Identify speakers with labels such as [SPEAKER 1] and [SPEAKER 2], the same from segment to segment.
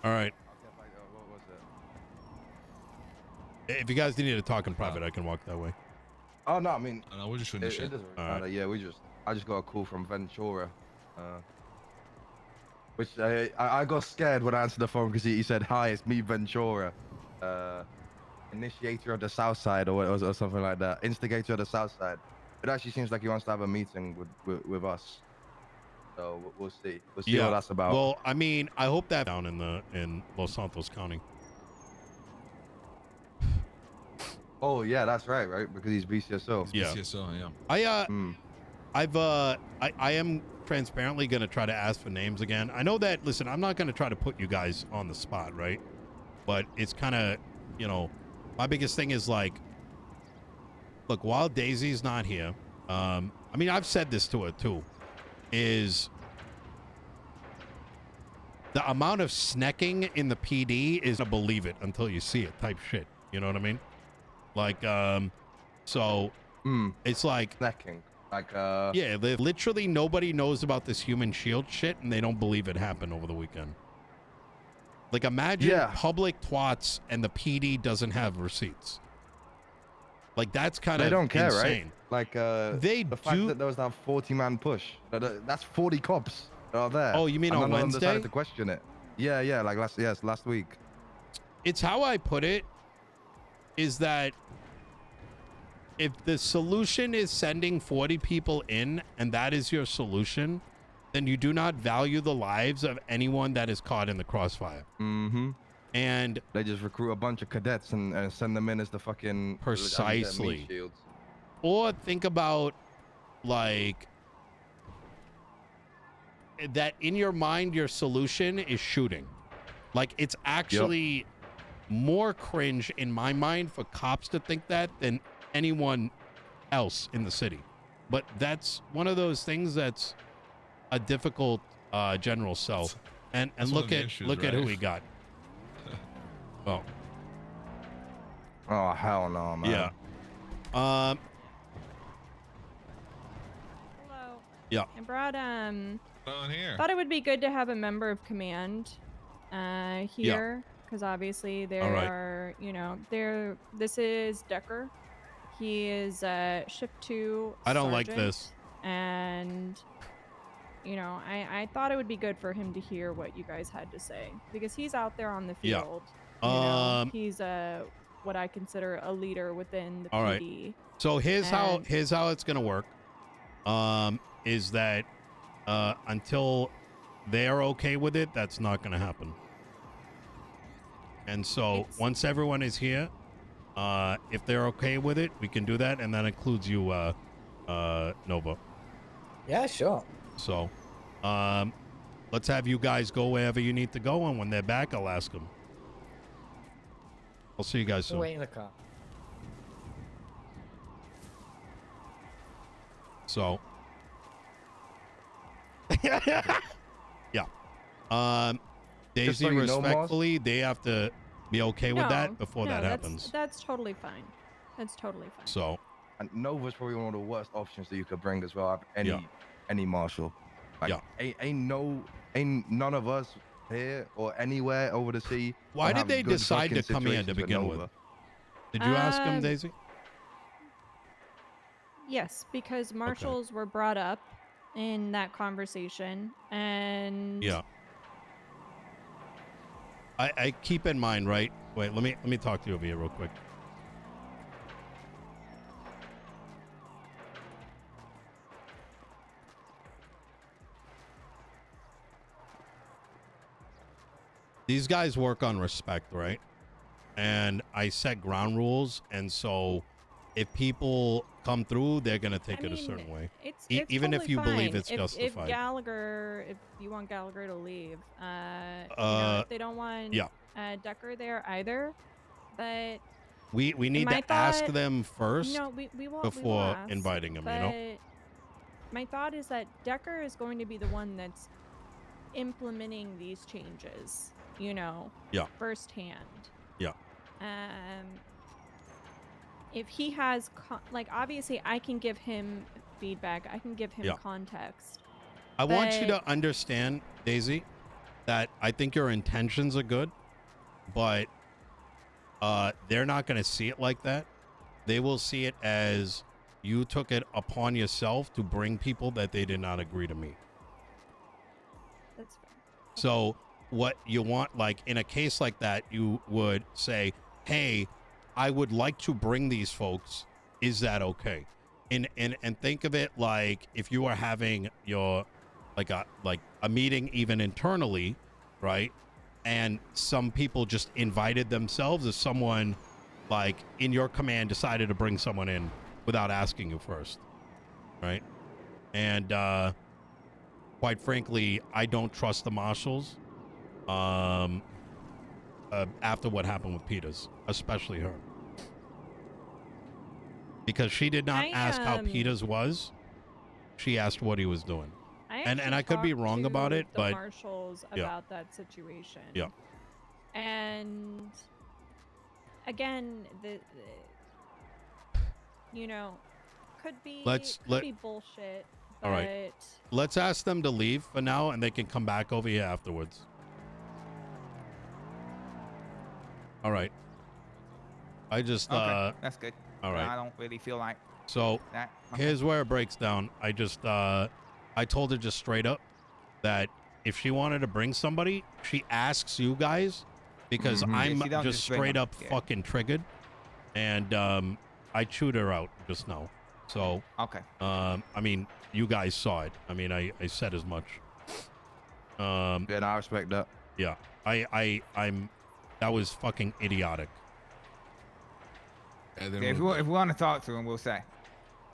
[SPEAKER 1] All right.
[SPEAKER 2] Okay, fine. What was it?
[SPEAKER 1] If you guys need to talk in private, I can walk that way.
[SPEAKER 2] Oh no, I mean,
[SPEAKER 3] No, we're just shooting the
[SPEAKER 2] it
[SPEAKER 3] shit.
[SPEAKER 2] doesn't really
[SPEAKER 1] All
[SPEAKER 2] matter.
[SPEAKER 1] right.
[SPEAKER 2] Yeah, I just got a call from Ventura, which I got scared when I answered the phone because he said, "Hi, it's me, Ventura, initiator of the South Side or something like that, instigator of the South Side." It actually seems like he wants to have a meeting with us. So we'll see. We'll see what
[SPEAKER 1] Yeah.
[SPEAKER 2] that's about.
[SPEAKER 1] Well, I mean, I hope that down in Los Santos County.
[SPEAKER 2] Oh yeah, that's right, right? Because he's BCSO.
[SPEAKER 3] He's BCSO, yeah.
[SPEAKER 1] I am transparently going to try to ask for names again. I know that, listen, I'm not going to try to put you guys on the spot, right? But it's kind of, you know, my biggest thing is like, look, while Daisy's not here, I mean, I've said this to her too, is the amount of snecking in the PD is to believe it until you see it type shit. You know what I mean? Like, so it's like
[SPEAKER 2] snecking. Like,
[SPEAKER 1] yeah, literally nobody knows about this human shield shit and they don't believe it happened over the weekend. Like, imagine public twats and the PD doesn't have receipts. Like, that's kind of
[SPEAKER 2] they don't care,
[SPEAKER 1] insane.
[SPEAKER 2] right? Like,
[SPEAKER 1] they
[SPEAKER 2] the fact that there was that 40-man push, that's 40 cops that are there.
[SPEAKER 1] Oh, you mean
[SPEAKER 2] and
[SPEAKER 1] on
[SPEAKER 2] none of them
[SPEAKER 1] Wednesday?
[SPEAKER 2] decided to question it. Yeah, like last week.
[SPEAKER 1] It's how I put it, is that if the solution is sending 40 people in and that is your solution, then you do not value the lives of anyone that is caught in the crossfire.
[SPEAKER 2] Mm-hmm.
[SPEAKER 1] And
[SPEAKER 2] they just recruit a bunch of cadets and send them in as the fucking
[SPEAKER 1] precisely.
[SPEAKER 2] shields.
[SPEAKER 1] Or think about, like, that in your mind, your solution is shooting. Like, it's actually more cringe in my mind for cops to think that than anyone else in the city. But that's one of those things that's a difficult general sell. And look at
[SPEAKER 3] issues,
[SPEAKER 1] look at who we got. Oh.
[SPEAKER 2] Oh hell no, man.
[SPEAKER 1] Yeah.
[SPEAKER 4] Hello.
[SPEAKER 1] Yeah.
[SPEAKER 4] I brought
[SPEAKER 3] on here.
[SPEAKER 4] thought it would be good to have a member of command here, because obviously there are, you know, this is Decker. He is shift 2
[SPEAKER 1] I don't like
[SPEAKER 4] sergeant,
[SPEAKER 1] this.
[SPEAKER 4] and you know, I thought it would be good for him to hear what you guys had to say, because he's out there on the field. You know, he's what I consider a leader within the PD.
[SPEAKER 1] Right. So here's how it's gonna work. Is that until they're okay with it, that's not gonna happen. And so once everyone is here, if they're okay with it, we can do that, and that includes you, Nova.
[SPEAKER 5] Yeah, sure.
[SPEAKER 1] So, let's have you guys go wherever you need to go, and when they're back, I'll ask them. I'll see you guys soon.
[SPEAKER 5] Wait in the car.
[SPEAKER 1] So, yeah. Daisy,
[SPEAKER 2] so you know,
[SPEAKER 1] respectfully, they have to be okay with that before that happens.
[SPEAKER 4] That's totally fine. That's totally fine.
[SPEAKER 1] So,
[SPEAKER 2] and Nova's probably one of the worst options that you could bring as well. Any marshal. Like, ain't none of us here or anywhere over the sea.
[SPEAKER 1] Why did they decide to come here to begin with? Did you ask him, Daisy?
[SPEAKER 4] Yes, because marshals were brought up in that conversation, and
[SPEAKER 1] I keep in mind, right? Wait, let me talk to you over here real quick. These guys work on respect, right? And I set ground rules, and so if people come through, they're gonna take it a certain way.
[SPEAKER 4] It's
[SPEAKER 1] even
[SPEAKER 4] totally
[SPEAKER 1] if you believe it's
[SPEAKER 4] fine.
[SPEAKER 1] justified.
[SPEAKER 4] If you want Gallagher to leave, you know, if they don't want Decker there either, but
[SPEAKER 1] we need to ask them first before
[SPEAKER 4] ask,
[SPEAKER 1] inviting them. You know.
[SPEAKER 4] My thought is that Decker is going to be the one that's implementing these changes. You know.
[SPEAKER 1] Yeah.
[SPEAKER 4] Firsthand.
[SPEAKER 1] Yeah.
[SPEAKER 4] If he has like, obviously I can give him feedback, I can give him context.
[SPEAKER 1] I want you to understand, Daisy, that I think your intentions are good, but they're not going to see it like that. They will see it as you took it upon yourself to bring people that they did not agree to meet.
[SPEAKER 4] That's fair.
[SPEAKER 1] So what you want, like in a case like that, you would say, hey, I would like to bring these folks. Is that okay? And think of it like if you are having your like a meeting even internally, right? And some people just invited themselves, as someone like in your command decided to bring someone in without asking you first, right? And quite frankly, I don't trust the marshals after what happened with Peters, especially her, because she did not ask how Peters was. She asked what he was doing. And I could be wrong about it,
[SPEAKER 4] the
[SPEAKER 1] but
[SPEAKER 4] marshals about that situation.
[SPEAKER 1] Yeah.
[SPEAKER 4] And again, the you know, could be bullshit. But
[SPEAKER 1] all right. Let's ask them to leave for now, and they can come back over here afterwards. All right. I just
[SPEAKER 6] Okay, that's good.
[SPEAKER 1] All right.
[SPEAKER 6] I don't really feel like
[SPEAKER 1] So
[SPEAKER 6] that. Okay.
[SPEAKER 1] here's where it breaks down. I just I told her just straight up that if she wanted to bring somebody, she asks you guys, because I'm
[SPEAKER 6] Yeah,
[SPEAKER 1] just straight up fucking triggered, and I chewed her out just now. So
[SPEAKER 6] Okay.
[SPEAKER 1] I mean, you guys saw it. I mean, I said as much.
[SPEAKER 2] Yeah, and I respect that.
[SPEAKER 1] Yeah, I'm that was fucking idiotic.
[SPEAKER 3] And then
[SPEAKER 6] Yeah, if we want to talk to him, we'll say.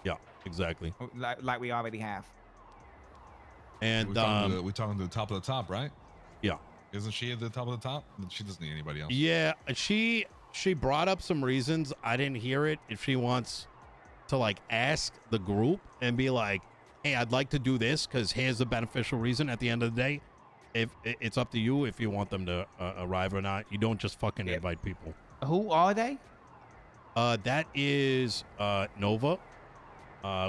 [SPEAKER 1] Yeah, exactly.
[SPEAKER 6] Like we already have.
[SPEAKER 1] And
[SPEAKER 3] we're talking to the top of the top, right?
[SPEAKER 1] Yeah.
[SPEAKER 3] Isn't she at the top of the top? She doesn't need anybody else.
[SPEAKER 1] Yeah, she brought up some reasons. I didn't hear it. If she wants to like ask the group and be like, hey, I'd like to do this because here's the beneficial reason. At the end of the day, if it's up to you if you want them to arrive or not. You don't just fucking invite people.
[SPEAKER 6] Who are they?
[SPEAKER 1] That is Nova,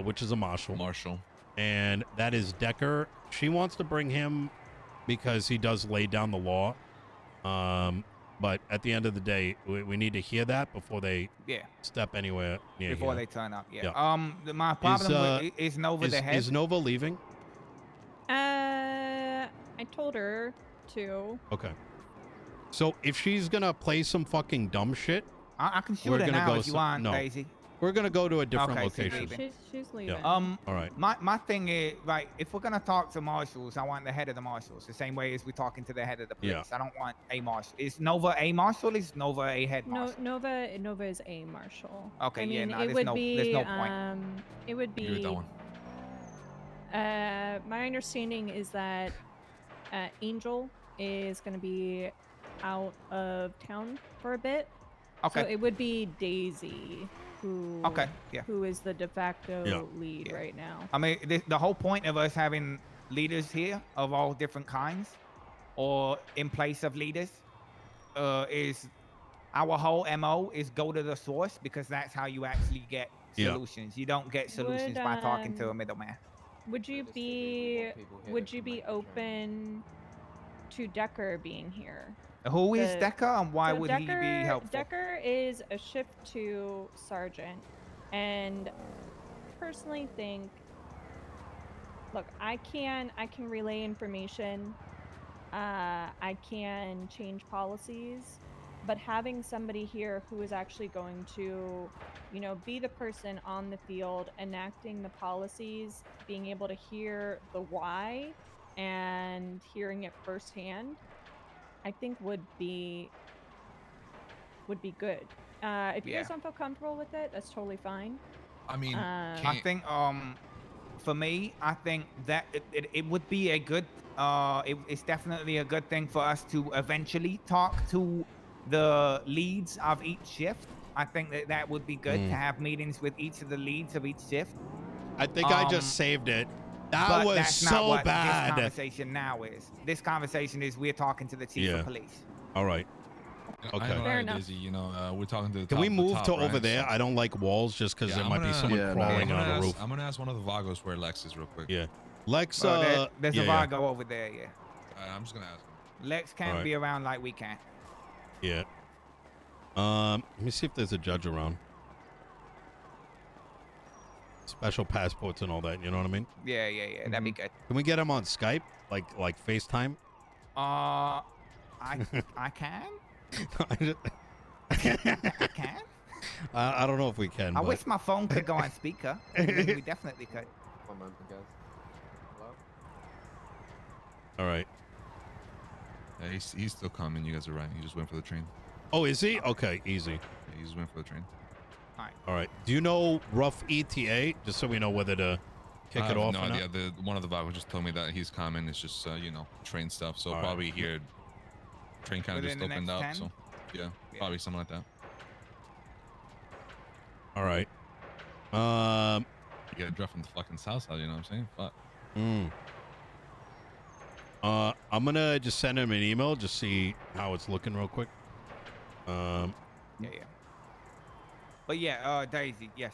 [SPEAKER 1] which is a marshal. And that is Decker. She wants to bring him because he does lay down the law. But at the end of the day, we need to hear that before they step anywhere near
[SPEAKER 6] before
[SPEAKER 1] here.
[SPEAKER 6] they turn up. Yeah. My problem is Nova the head.
[SPEAKER 1] Is Nova leaving?
[SPEAKER 4] I told her to.
[SPEAKER 1] Okay. So if she's gonna play some fucking dumb shit,
[SPEAKER 6] I can shoot her now if you want, Daisy.
[SPEAKER 1] We're gonna go to a different location.
[SPEAKER 4] She's leaving.
[SPEAKER 1] Yeah.
[SPEAKER 6] All
[SPEAKER 1] right.
[SPEAKER 6] My thing is, right, if we're gonna talk to marshals, I want the head of the marshals, the same way as we're talking to the head of the police.
[SPEAKER 1] Yeah.
[SPEAKER 6] I don't want a marshal. Is Nova a marshal? Is Nova a head marshal?
[SPEAKER 4] Nova is a marshal.
[SPEAKER 6] Okay,
[SPEAKER 4] I mean,
[SPEAKER 6] yeah,
[SPEAKER 4] it
[SPEAKER 6] there's
[SPEAKER 4] would
[SPEAKER 6] no point.
[SPEAKER 4] It would be.
[SPEAKER 3] Agree with that one.
[SPEAKER 4] My understanding is that Angel is going to be out of town for a bit.
[SPEAKER 6] Okay.
[SPEAKER 4] So it would be Daisy who who is the de facto lead right now.
[SPEAKER 6] I mean, the whole point of us having leaders here of all different kinds, or in place of leaders, is our whole MO is go to the source, because that's how you actually get solutions. You don't get solutions by talking to a middleman.
[SPEAKER 4] Would you be open to Decker being here?
[SPEAKER 6] Who is Decker, and why would he be helpful?
[SPEAKER 4] Decker is a shift 2 sergeant, and personally think, look, I can relay information, I can change policies, but having somebody here who is actually going to, be the person on the field enacting the policies, being able to hear the why and hearing it firsthand, I think would be good. If you guys don't feel comfortable with it, that's totally fine.
[SPEAKER 3] I mean,
[SPEAKER 6] I think for me, I think that it would be a good it's definitely a good thing for us to eventually talk to the leads of each shift. I think that would be good to have meetings with each of the leads of each shift.
[SPEAKER 1] I think I just saved it. That was
[SPEAKER 6] that's
[SPEAKER 1] so
[SPEAKER 6] not what
[SPEAKER 1] bad.
[SPEAKER 6] This conversation now is. This conversation is we're talking to the chief of police.
[SPEAKER 1] All right.
[SPEAKER 3] Okay.
[SPEAKER 4] Fair enough.
[SPEAKER 3] Daisy, we're talking to the
[SPEAKER 1] Can
[SPEAKER 3] top
[SPEAKER 1] we
[SPEAKER 3] of the
[SPEAKER 1] move
[SPEAKER 3] top,
[SPEAKER 1] to
[SPEAKER 3] right?
[SPEAKER 1] over there? I don't like walls just because there might be someone crawling on the roof.
[SPEAKER 3] I'm gonna ask one of the Vagos where Lex is real quick.
[SPEAKER 1] Yeah. Lex,
[SPEAKER 6] there's a Vago over there,
[SPEAKER 3] I'm just gonna ask him.
[SPEAKER 6] Lex can't
[SPEAKER 1] Alright.
[SPEAKER 6] be around like we can.
[SPEAKER 1] Yeah. Let me see if there's a judge around. Special passports and all that. You know what I mean?
[SPEAKER 6] Yeah. That'd be good.
[SPEAKER 1] Can we get him on Skype, like FaceTime?
[SPEAKER 6] I can. I can.
[SPEAKER 1] I don't know if we can.
[SPEAKER 6] I
[SPEAKER 1] but-
[SPEAKER 6] wish my phone could go on speaker. Maybe we definitely could.
[SPEAKER 7] One moment, guys. Hello?
[SPEAKER 1] All right.
[SPEAKER 3] Yeah, he's still coming. You guys are right. He just went for the train.
[SPEAKER 1] Oh, is he? Okay, easy.
[SPEAKER 3] Yeah, he just went for the train.
[SPEAKER 1] All right. Do you know rough ETA, just so we know whether to kick
[SPEAKER 3] I
[SPEAKER 1] it
[SPEAKER 3] have
[SPEAKER 1] off
[SPEAKER 3] no
[SPEAKER 1] or not?
[SPEAKER 3] idea. One of the Vagos just told me that he's coming. It's just train stuff. So
[SPEAKER 1] All right.
[SPEAKER 3] probably here, train kind of
[SPEAKER 6] Within
[SPEAKER 3] just
[SPEAKER 6] the
[SPEAKER 3] opened
[SPEAKER 6] next
[SPEAKER 3] up.
[SPEAKER 6] 10?
[SPEAKER 3] So yeah, probably something like that.
[SPEAKER 1] All right.
[SPEAKER 3] You gotta drive from the fucking south side. You know what I'm saying? Fuck.
[SPEAKER 1] I'm gonna just send him an email, just see how it's looking real quick.
[SPEAKER 6] Yeah. But yeah, Daisy, yes.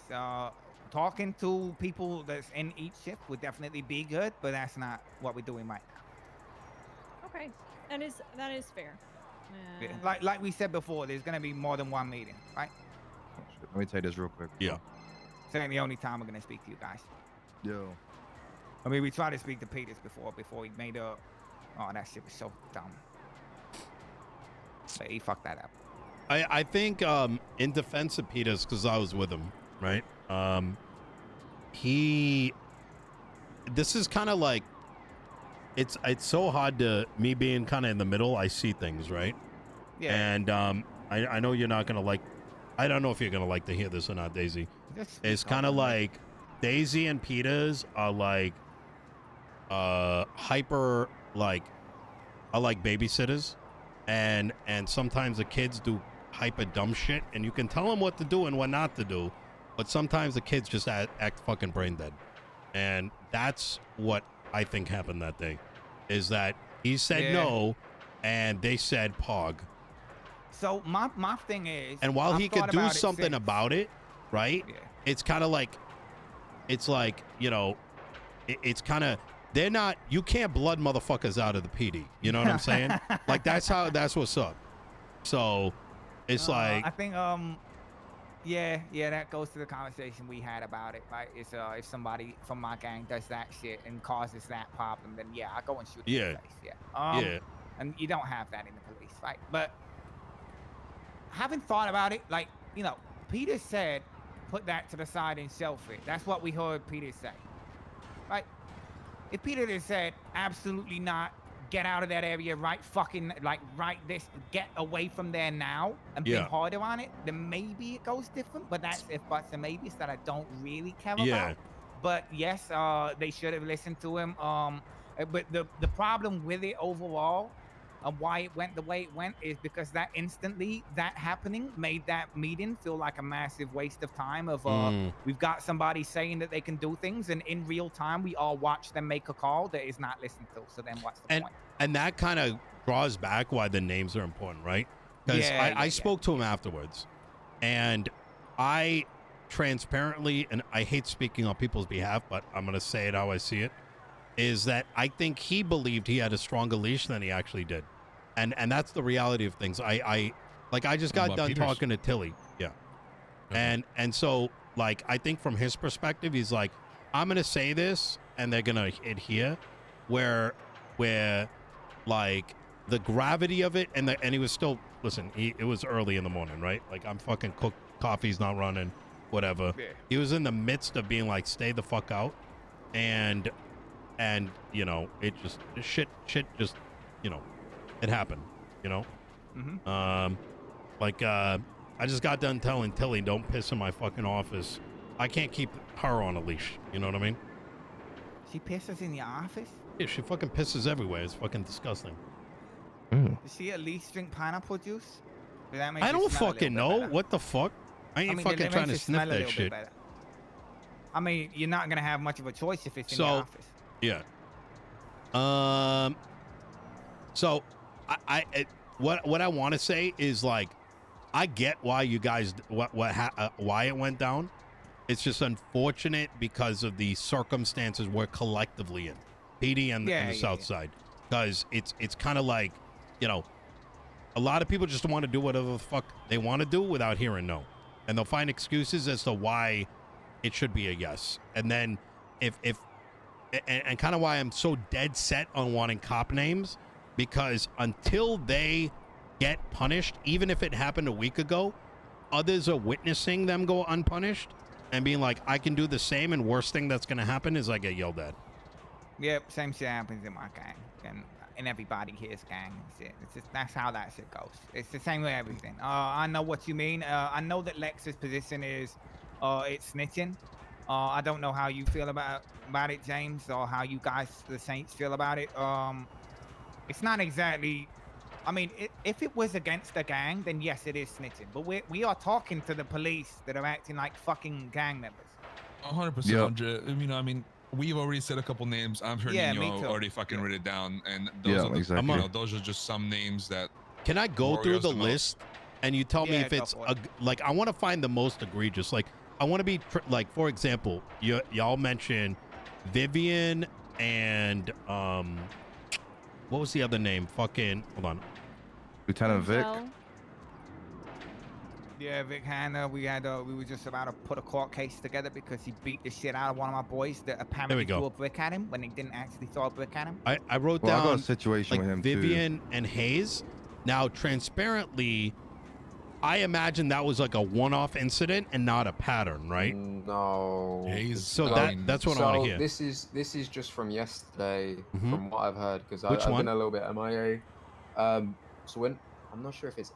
[SPEAKER 6] Talking to people that's in each shift would definitely be good, but that's not what we're doing right now.
[SPEAKER 4] Okay, that is fair.
[SPEAKER 6] Yeah, like we said before, there's gonna be more than one meeting, right?
[SPEAKER 2] Oh, shit. Let me take this real quick.
[SPEAKER 1] Yeah.
[SPEAKER 6] This ain't the only time we're gonna speak to you guys.
[SPEAKER 2] Yo.
[SPEAKER 6] I mean, we tried to speak to Peters before he made a. Oh, that shit was so dumb. But he fucked that up.
[SPEAKER 1] I think in defense of Peters, because I was with him, right? This is kind of like it's so hard to me being kind of in the middle. I see things, right?
[SPEAKER 6] Yeah.
[SPEAKER 1] And I know you're not gonna like. I don't know if you're gonna like to hear this or not, Daisy.
[SPEAKER 6] Just
[SPEAKER 1] It's
[SPEAKER 6] speak
[SPEAKER 1] kind of
[SPEAKER 6] openly.
[SPEAKER 1] like Daisy and Peters are like hyper like are like babysitters, and sometimes the kids do hyper dumb shit, and you can tell them what to do and what not to do, but sometimes the kids just act fucking brain dead, and that's what I think happened that day. Is that he said
[SPEAKER 6] Yeah.
[SPEAKER 1] no, and they said pog.
[SPEAKER 6] So my thing is,
[SPEAKER 1] And while
[SPEAKER 6] I've
[SPEAKER 1] he could
[SPEAKER 6] thought
[SPEAKER 1] do
[SPEAKER 6] about it
[SPEAKER 1] something
[SPEAKER 6] since.
[SPEAKER 1] about it, right?
[SPEAKER 6] Yeah.
[SPEAKER 1] It's kind of like, it's like, it's kind of, they're not, you can't blood motherfuckers out of the PD. You know what I'm saying? Like, that's what's up. So, it's like,
[SPEAKER 6] I think yeah, that goes to the conversation we had about it, right? It's if somebody from my gang does that shit and causes that problem, then yeah, I go and shoot them in the face. Yeah.
[SPEAKER 1] yeah,
[SPEAKER 6] And you don't have that in the police, right? But having thought about it, like, Peter said, put that to the side and shelf it. That's what we heard Peter say, right? If Peter had said, absolutely not, get out of that area right get away from there now and be
[SPEAKER 1] Yeah.
[SPEAKER 6] harder on it, then maybe it goes different. But that's if buts and maybes that I don't really care
[SPEAKER 1] Yeah.
[SPEAKER 6] about. But yes, they should have listened to him. But the problem with it overall, why it went the way it went, is because that happening made that meeting feel like a massive waste of time. We've got somebody saying that they can do things, and in real time we all watch them make a call that is not listened to. So then what's the point?
[SPEAKER 1] and that kind of draws back why the names are important, right? Because I spoke to him afterwards, and I transparently, and I hate speaking on people's behalf, but I'm going to say it how I see it, is that I think he believed he had a stronger leash than he actually did. And that's the reality of things. I just got done
[SPEAKER 3] Peters?
[SPEAKER 1] talking to Tilly. Yeah.
[SPEAKER 3] Okay.
[SPEAKER 1] And so, like, I think from his perspective, he's like, I'm going to say this, and they're going to adhere, where, like, the gravity of it, and he was still, listen, it was early in the morning, right? Like, I'm fucking cooked, coffee's not running, whatever.
[SPEAKER 6] Yeah.
[SPEAKER 1] He was in the midst of being like, stay the fuck out. And it just, shit just, it happened,
[SPEAKER 6] Mm-hmm.
[SPEAKER 1] I just got done telling Tilly, don't piss in my fucking office. I can't keep her on a leash. You know what I mean?
[SPEAKER 6] She pisses in the office?
[SPEAKER 1] Yeah, she fucking pisses everywhere. It's fucking disgusting.
[SPEAKER 6] Does she at least drink pineapple juice? That makes
[SPEAKER 1] I
[SPEAKER 6] it
[SPEAKER 1] don't
[SPEAKER 6] smell a
[SPEAKER 1] fucking
[SPEAKER 6] little bit
[SPEAKER 1] know.
[SPEAKER 6] better.
[SPEAKER 1] What the fuck? I ain't
[SPEAKER 6] mean,
[SPEAKER 1] fucking
[SPEAKER 6] that
[SPEAKER 1] trying
[SPEAKER 6] makes
[SPEAKER 1] to
[SPEAKER 6] it smell
[SPEAKER 1] sniff
[SPEAKER 6] a
[SPEAKER 1] that
[SPEAKER 6] little bit
[SPEAKER 1] shit.
[SPEAKER 6] better. I mean, you're not gonna have much of a choice if it's in
[SPEAKER 1] So-
[SPEAKER 6] the office.
[SPEAKER 1] Yeah. So, what I want to say is, like, I get why you guys why it went down. It's just unfortunate because of the circumstances we're collectively in, PD and the South Side, because it's kind of like you know, a lot of people just want to do whatever the fuck they want to do without hearing no. And they'll find excuses as to why it should be a yes. And then and kind of why I'm so dead set on wanting cop names, because until they get punished, even if it happened a week ago, others are witnessing them go unpunished and being like, I can do the same, and worst thing that's going to happen is I get yelled at.
[SPEAKER 6] Yep, same shit happens in my gang, and everybody here's gang and shit. It's just, that's how that shit goes. It's the same with everything. I know what you mean. I know that Lex's position is, it's snitching. I don't know how you feel about it, James, or how you guys, the Saints, feel about it. It's not exactly. I mean, if it was against the gang, then yes, it is snitching. But we are talking to the police that are acting like fucking gang members.
[SPEAKER 3] 100%. You know, I mean, we've already said a couple names. I'm sure Nino already fucking wrote it down, and those are
[SPEAKER 2] exactly.
[SPEAKER 3] you know, those are just some names that.
[SPEAKER 1] Can I go through the list, and you tell me if it's like, I want to find the most egregious. Like, I want to be like, for example, y'all mentioned Vivian and what was the other name? Fucking hold on.
[SPEAKER 2] Lieutenant Vic.
[SPEAKER 6] Yeah, Vic Hanna. We were just about to put a court case together because he beat the shit out of one of my boys that apparently threw a brick at him when he didn't actually throw a brick at him.
[SPEAKER 1] I wrote down
[SPEAKER 2] I got a situation
[SPEAKER 1] like
[SPEAKER 2] with him
[SPEAKER 1] Vivian
[SPEAKER 2] too.
[SPEAKER 1] and Hayes. Now, transparently, I imagine that was like a one-off incident and not a pattern, right?
[SPEAKER 7] No.
[SPEAKER 3] Hayes.
[SPEAKER 1] So that's what I want to hear.
[SPEAKER 7] This is just from yesterday, from what I've heard, because I've
[SPEAKER 1] one?
[SPEAKER 7] been a little bit MIA. So I'm not sure if it's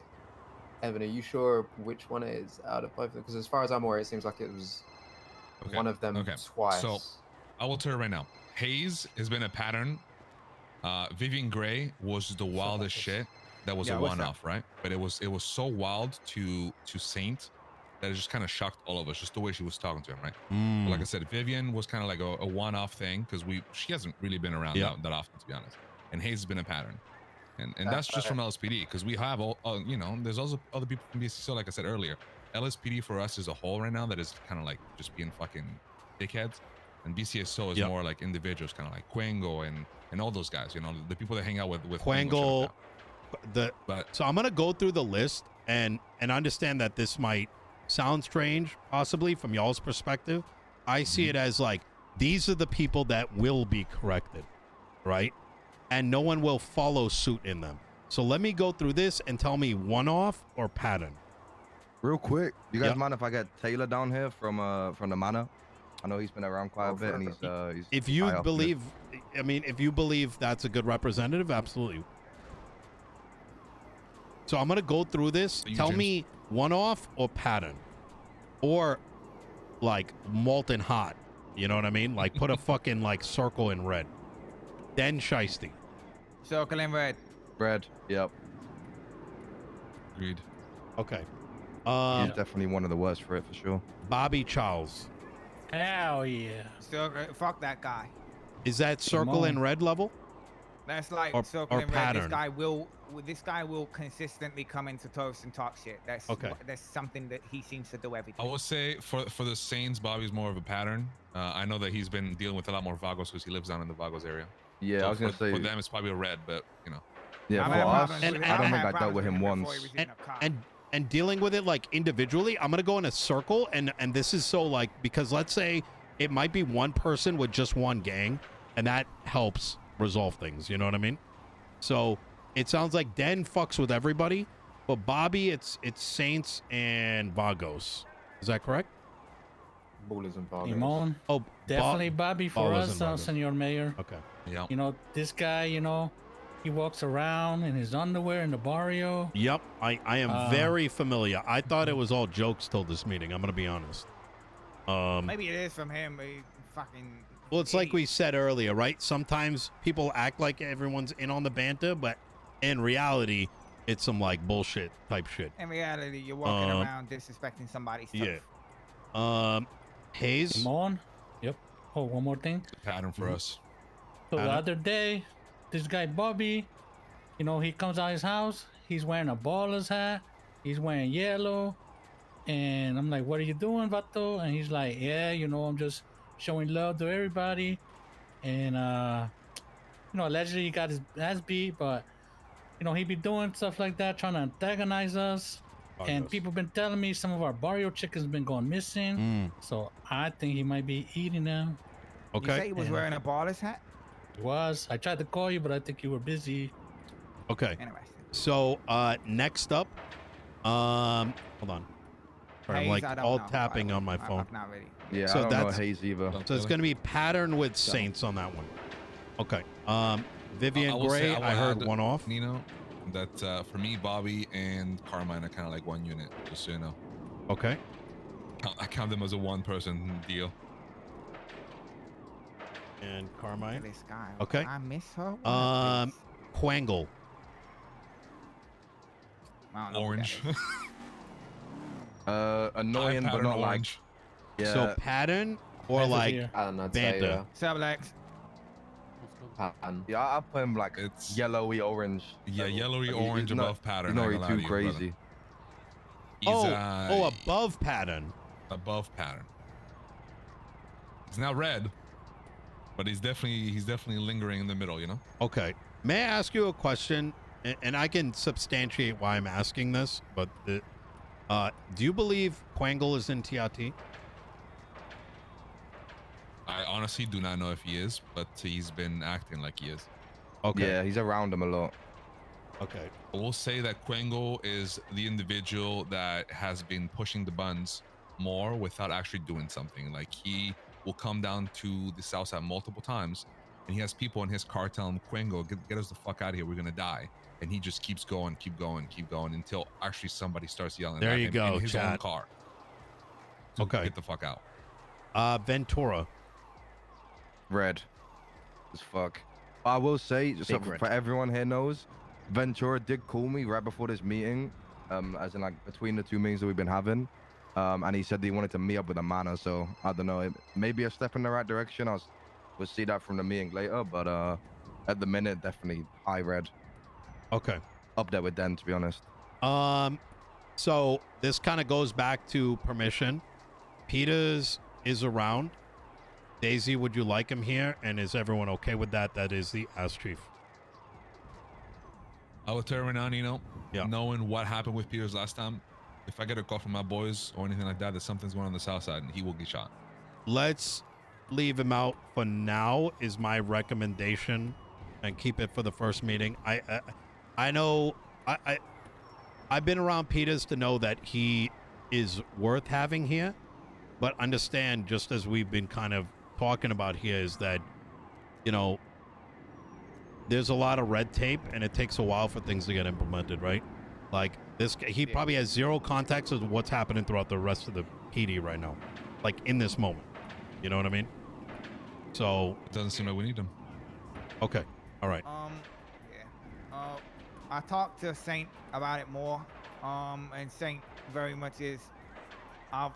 [SPEAKER 7] Evan. Are you sure which one it is out of both of them? Because as far as I'm aware, it seems like it was one of them twice.
[SPEAKER 3] So I will tell you right now, Hayes has been a pattern. Vivian Gray was the wildest shit. That was a one-off, right? But it was so wild to Saint that it just kind of shocked all of us, just the way she was talking to him, right? But like I said, Vivian was kind of like a one-off thing because she hasn't really been around that often, to be honest. And Hayes has been a pattern, and that's just from LSPD, because we have all you know. There's also other people from BCSO, like I said earlier. LSPD for us is a whole right now that is kind of like just being fucking dickheads, and BCSO is more like individuals, kind of like Quango and all those guys. You know, the people that hang out with
[SPEAKER 1] Quango. So I'm gonna go through the list and understand that this might sound strange, possibly from y'all's perspective. I see it as like, these are the people that will be corrected, right? And no one will follow suit in them. So let me go through this and tell me one-off or pattern.
[SPEAKER 2] Real quick, you guys mind if I get Taylor down here from the manor? I know he's been around quite a bit, and he's
[SPEAKER 1] if you believe, I mean, if you believe that's a good representative, absolutely. So I'm gonna go through this. Tell me one-off or pattern, or like molten hot. You know what I mean? Like put a fucking like circle in red. Then Shiesty.
[SPEAKER 6] Circle in red.
[SPEAKER 2] Red. Yep.
[SPEAKER 3] Agreed.
[SPEAKER 1] Okay.
[SPEAKER 2] He's definitely one of the worst for it, for sure.
[SPEAKER 1] Bobby Charles.
[SPEAKER 8] Hell yeah.
[SPEAKER 6] Fuck that guy.
[SPEAKER 1] Is that circle in red level?
[SPEAKER 6] That's like circle in red. This guy will consistently come into toast and talk shit. That's something that he seems to do every time.
[SPEAKER 3] I would say for the Saints, Bobby's more of a pattern. I know that he's been dealing with a lot more Vagos because he lives down in the Vagos area.
[SPEAKER 2] Yeah, so I was gonna say
[SPEAKER 3] for them it's probably a red, but you know.
[SPEAKER 2] Yeah, for us, I don't think I dealt with him once.
[SPEAKER 1] And dealing with it like individually, I'm gonna go in a circle, and this is so like, because let's say it might be one person with just one gang, and that helps resolve things. You know what I mean? So it sounds like Den fucks with everybody, but Bobby, it's Saints and Vagos. Is that correct?
[SPEAKER 7] Ballers and Vagos.
[SPEAKER 8] Imon.
[SPEAKER 1] Oh,
[SPEAKER 8] definitely Bobby for us, Senor Mayor.
[SPEAKER 1] Okay.
[SPEAKER 3] Yeah.
[SPEAKER 8] You know, this guy, you know, he walks around in his underwear in the barrio.
[SPEAKER 1] Yep, I am very familiar. I thought it was all jokes till this meeting. I'm gonna be honest.
[SPEAKER 6] Maybe it is from him. But he fucking.
[SPEAKER 1] Well, it's like we said earlier, right? Sometimes people act like everyone's in on the banter, but in reality, it's some like bullshit type shit.
[SPEAKER 6] In reality, you're walking around disrespecting somebody's stuff.
[SPEAKER 1] Yeah. Hayes.
[SPEAKER 8] Come on. Yep. Oh, one more thing.
[SPEAKER 3] It's a pattern for us.
[SPEAKER 8] So the other day, this guy Bobby, you know, he comes out his house. He's wearing a baller's hat. He's wearing yellow. And I'm like, what are you doing, Vato? And he's like, yeah, you know, I'm just showing love to everybody. And, you know, allegedly he got his ass beat, but you know, he be doing stuff like that, trying to antagonize us. And people been telling me some of our barrio chickens been going missing. So I think he might be eating them.
[SPEAKER 6] Okay. You say he was wearing a baller's hat?
[SPEAKER 8] He was. I tried to call you, but I think you were busy.
[SPEAKER 1] Okay.
[SPEAKER 6] Anyway.
[SPEAKER 1] So next up, hold on. Sorry, I'm like all tapping on my phone.
[SPEAKER 2] Not ready. Yeah,
[SPEAKER 1] so
[SPEAKER 2] I don't know Hayes either.
[SPEAKER 1] So it's gonna be pattern with Saints on that one. Okay. Vivian Gray, I heard one off.
[SPEAKER 3] Nino, that for me, Bobby and Carmine are kind of like one unit, just so you know.
[SPEAKER 1] Okay.
[SPEAKER 3] I count them as a one-person deal.
[SPEAKER 1] And Carmine.
[SPEAKER 6] This guy.
[SPEAKER 1] Okay.
[SPEAKER 6] I miss her.
[SPEAKER 1] Quangle.
[SPEAKER 3] Orange.
[SPEAKER 2] Annoying, but not
[SPEAKER 3] orange.
[SPEAKER 2] Like. Yeah.
[SPEAKER 1] So pattern or like
[SPEAKER 7] Banta.
[SPEAKER 6] Sublex.
[SPEAKER 7] Pattern.
[SPEAKER 2] Yeah, I'll put him like
[SPEAKER 3] it's
[SPEAKER 2] yellowy orange.
[SPEAKER 3] Yeah, yellowy orange above pattern.
[SPEAKER 2] He's not really too crazy.
[SPEAKER 1] Above pattern.
[SPEAKER 3] Above pattern. He's not red, but he's definitely lingering in the middle, you know?
[SPEAKER 1] Okay. May I ask you a question? And I can substantiate why I'm asking this, but do you believe Quangle is in TRT?
[SPEAKER 3] I honestly do not know if he is, but he's been acting like he is.
[SPEAKER 1] Okay.
[SPEAKER 2] Yeah, he's around him a lot.
[SPEAKER 1] Okay.
[SPEAKER 3] I will say that Quangle is the individual that has been pushing the buns more without actually doing something. Like, he will come down to the south side multiple times, and he has people in his car telling him, Quangle, get us the fuck out of here, we're gonna die. And he just keeps going until actually somebody starts yelling
[SPEAKER 1] there
[SPEAKER 3] at
[SPEAKER 1] you
[SPEAKER 3] him
[SPEAKER 1] go,
[SPEAKER 3] in his
[SPEAKER 1] chat.
[SPEAKER 3] own car.
[SPEAKER 1] Okay.
[SPEAKER 3] Get the fuck out.
[SPEAKER 1] Ventura.
[SPEAKER 2] Red as fuck. I will say, just so for everyone here knows, Ventura did call me right before this meeting, as in like between the two meetings that we've been having, and he said that he wanted to meet up with Amana. So I don't know, it may be a step in the right direction. We'll see that from the meeting later, but at the minute, definitely high red.
[SPEAKER 1] Okay.
[SPEAKER 2] Up there with Den, to be honest.
[SPEAKER 1] So this kind of goes back to permission. Peters is around. Daisy, would you like him here? And is everyone okay with that? That is the Ass Chief.
[SPEAKER 3] I will tell you right now, Nino,
[SPEAKER 1] yeah.
[SPEAKER 3] Knowing what happened with Peters last time, if I get a call from my boys or anything like that, that something's going on the south side, he will get shot.
[SPEAKER 1] Let's leave him out for now is my recommendation, and keep it for the first meeting. I know I've been around Peters to know that he is worth having here, but understand, just as we've been kind of talking about here, is that, you know, there's a lot of red tape and it takes a while for things to get implemented, right? Like this, he probably has zero context of what's happening throughout the rest of the PD right now, like in this moment. You know what I mean? So
[SPEAKER 3] it doesn't seem like we need him.
[SPEAKER 1] Okay. All right.
[SPEAKER 6] I talked to Saint about it more, and Saint very much is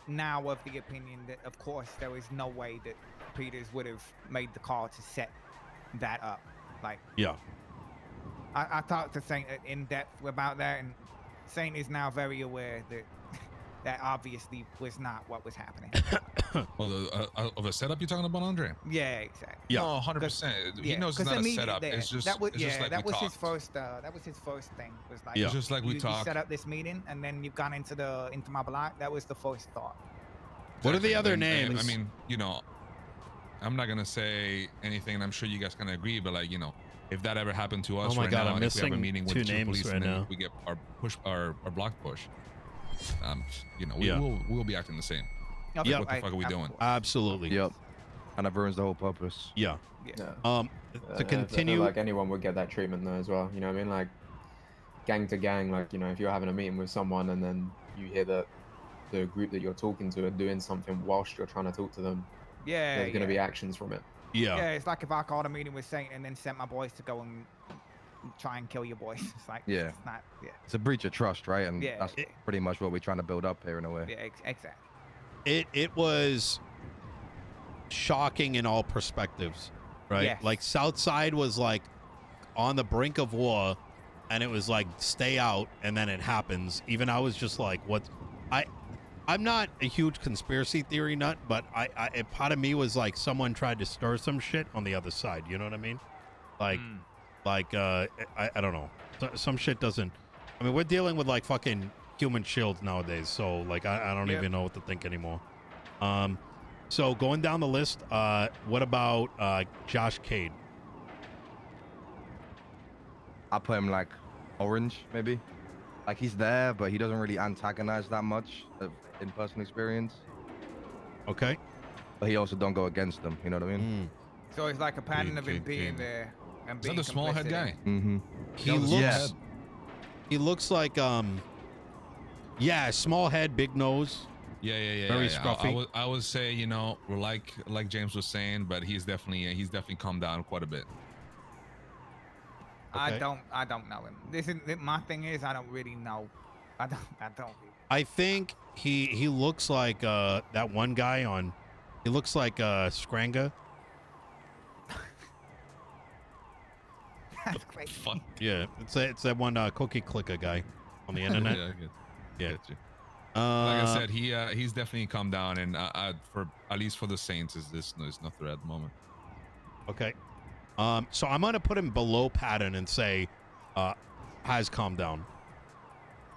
[SPEAKER 6] now of the opinion that, of course, there is no way that Peters would have made the call to set that up. Like,
[SPEAKER 1] yeah.
[SPEAKER 6] I talked to Saint in depth about that, and Saint is now very aware that that obviously was not what was happening.
[SPEAKER 3] Well, of a setup you're talking about, Andre?
[SPEAKER 6] Yeah, exactly.
[SPEAKER 1] Yeah,
[SPEAKER 3] 100%. He knows it's not a setup. It's just like
[SPEAKER 6] that
[SPEAKER 3] we
[SPEAKER 6] was
[SPEAKER 3] talked.
[SPEAKER 6] his first. That was his first thing. Was like,
[SPEAKER 3] yeah, just like we
[SPEAKER 6] you
[SPEAKER 3] talked.
[SPEAKER 6] set up this meeting, and then you've gone into my block. That was the first thought.
[SPEAKER 1] What are the other names?
[SPEAKER 3] I mean, you know, I'm not gonna say anything, and I'm sure you guys can agree, but like, you know, if that ever happened to us,
[SPEAKER 1] oh my
[SPEAKER 3] right
[SPEAKER 1] God,
[SPEAKER 3] now,
[SPEAKER 1] I'm
[SPEAKER 3] and if we have a
[SPEAKER 1] missing
[SPEAKER 3] meeting with
[SPEAKER 1] two
[SPEAKER 3] the
[SPEAKER 1] names
[SPEAKER 3] police
[SPEAKER 1] right
[SPEAKER 3] and then
[SPEAKER 1] now.
[SPEAKER 3] we get our block push, you know,
[SPEAKER 1] Yeah.
[SPEAKER 3] we'll be acting the same.
[SPEAKER 1] Yeah.
[SPEAKER 3] What the fuck are we doing?
[SPEAKER 1] Absolutely.
[SPEAKER 2] Yep. And it ruins the whole purpose.
[SPEAKER 1] Yeah.
[SPEAKER 7] Yeah.
[SPEAKER 1] To continue,
[SPEAKER 7] I feel like anyone would get that treatment though as well. You know what I mean? Like gang to gang. Like, you know, if you're having a meeting with someone and then you hear that the group that you're talking to are doing something whilst you're trying to talk to them,
[SPEAKER 6] yeah,
[SPEAKER 7] there's going to be actions from it.
[SPEAKER 1] Yeah.
[SPEAKER 6] Yeah, it's like if I called a meeting with Saint and then sent my boys to go and try and kill your boys. It's like,
[SPEAKER 2] yeah,
[SPEAKER 6] it's not, yeah.
[SPEAKER 2] It's a breach of trust, right? And
[SPEAKER 6] yeah,
[SPEAKER 2] that's pretty much what we're trying to build up here in a way.
[SPEAKER 6] Yeah, exactly.
[SPEAKER 1] It was shocking in all perspectives, right?
[SPEAKER 6] Yes.
[SPEAKER 1] Like Southside was like on the brink of war, and it was like stay out, and then it happens. Even I was just like, what? I'm not a huge conspiracy theory nut, but a part of me was like someone tried to stir some shit on the other side. You know what I mean? Like Like, I don't know. Some shit doesn't. I mean, we're dealing with like fucking human shields nowadays, so like I don't even know what to think anymore. So going down the list, what about Josh Cade?
[SPEAKER 2] I put him like orange, maybe. Like he's there, but he doesn't really antagonize that much in personal experience.
[SPEAKER 1] Okay.
[SPEAKER 2] But he also don't go against them. You know what I mean?
[SPEAKER 6] So it's like a pattern of him being there and being
[SPEAKER 3] Is that the small head guy?
[SPEAKER 2] Mm-hmm.
[SPEAKER 1] He looks like yeah, small head, big nose.
[SPEAKER 3] Yeah.
[SPEAKER 1] Very scruffy.
[SPEAKER 3] I would say, you know, like James was saying, but he's definitely calmed down quite a bit.
[SPEAKER 6] Okay. I don't know him. My thing is I don't really know. I don't really.
[SPEAKER 1] I think he looks like that one guy on. He looks like Scranga.
[SPEAKER 6] That's crazy.
[SPEAKER 3] Fuck.
[SPEAKER 1] Yeah, it's that one cookie clicker guy on the internet.
[SPEAKER 3] Yeah, I get you. Like I said, he's definitely calmed down, and for at least for the Saints, is no threat at the moment.
[SPEAKER 1] Okay. So I'm gonna put him below pattern and say has calmed down.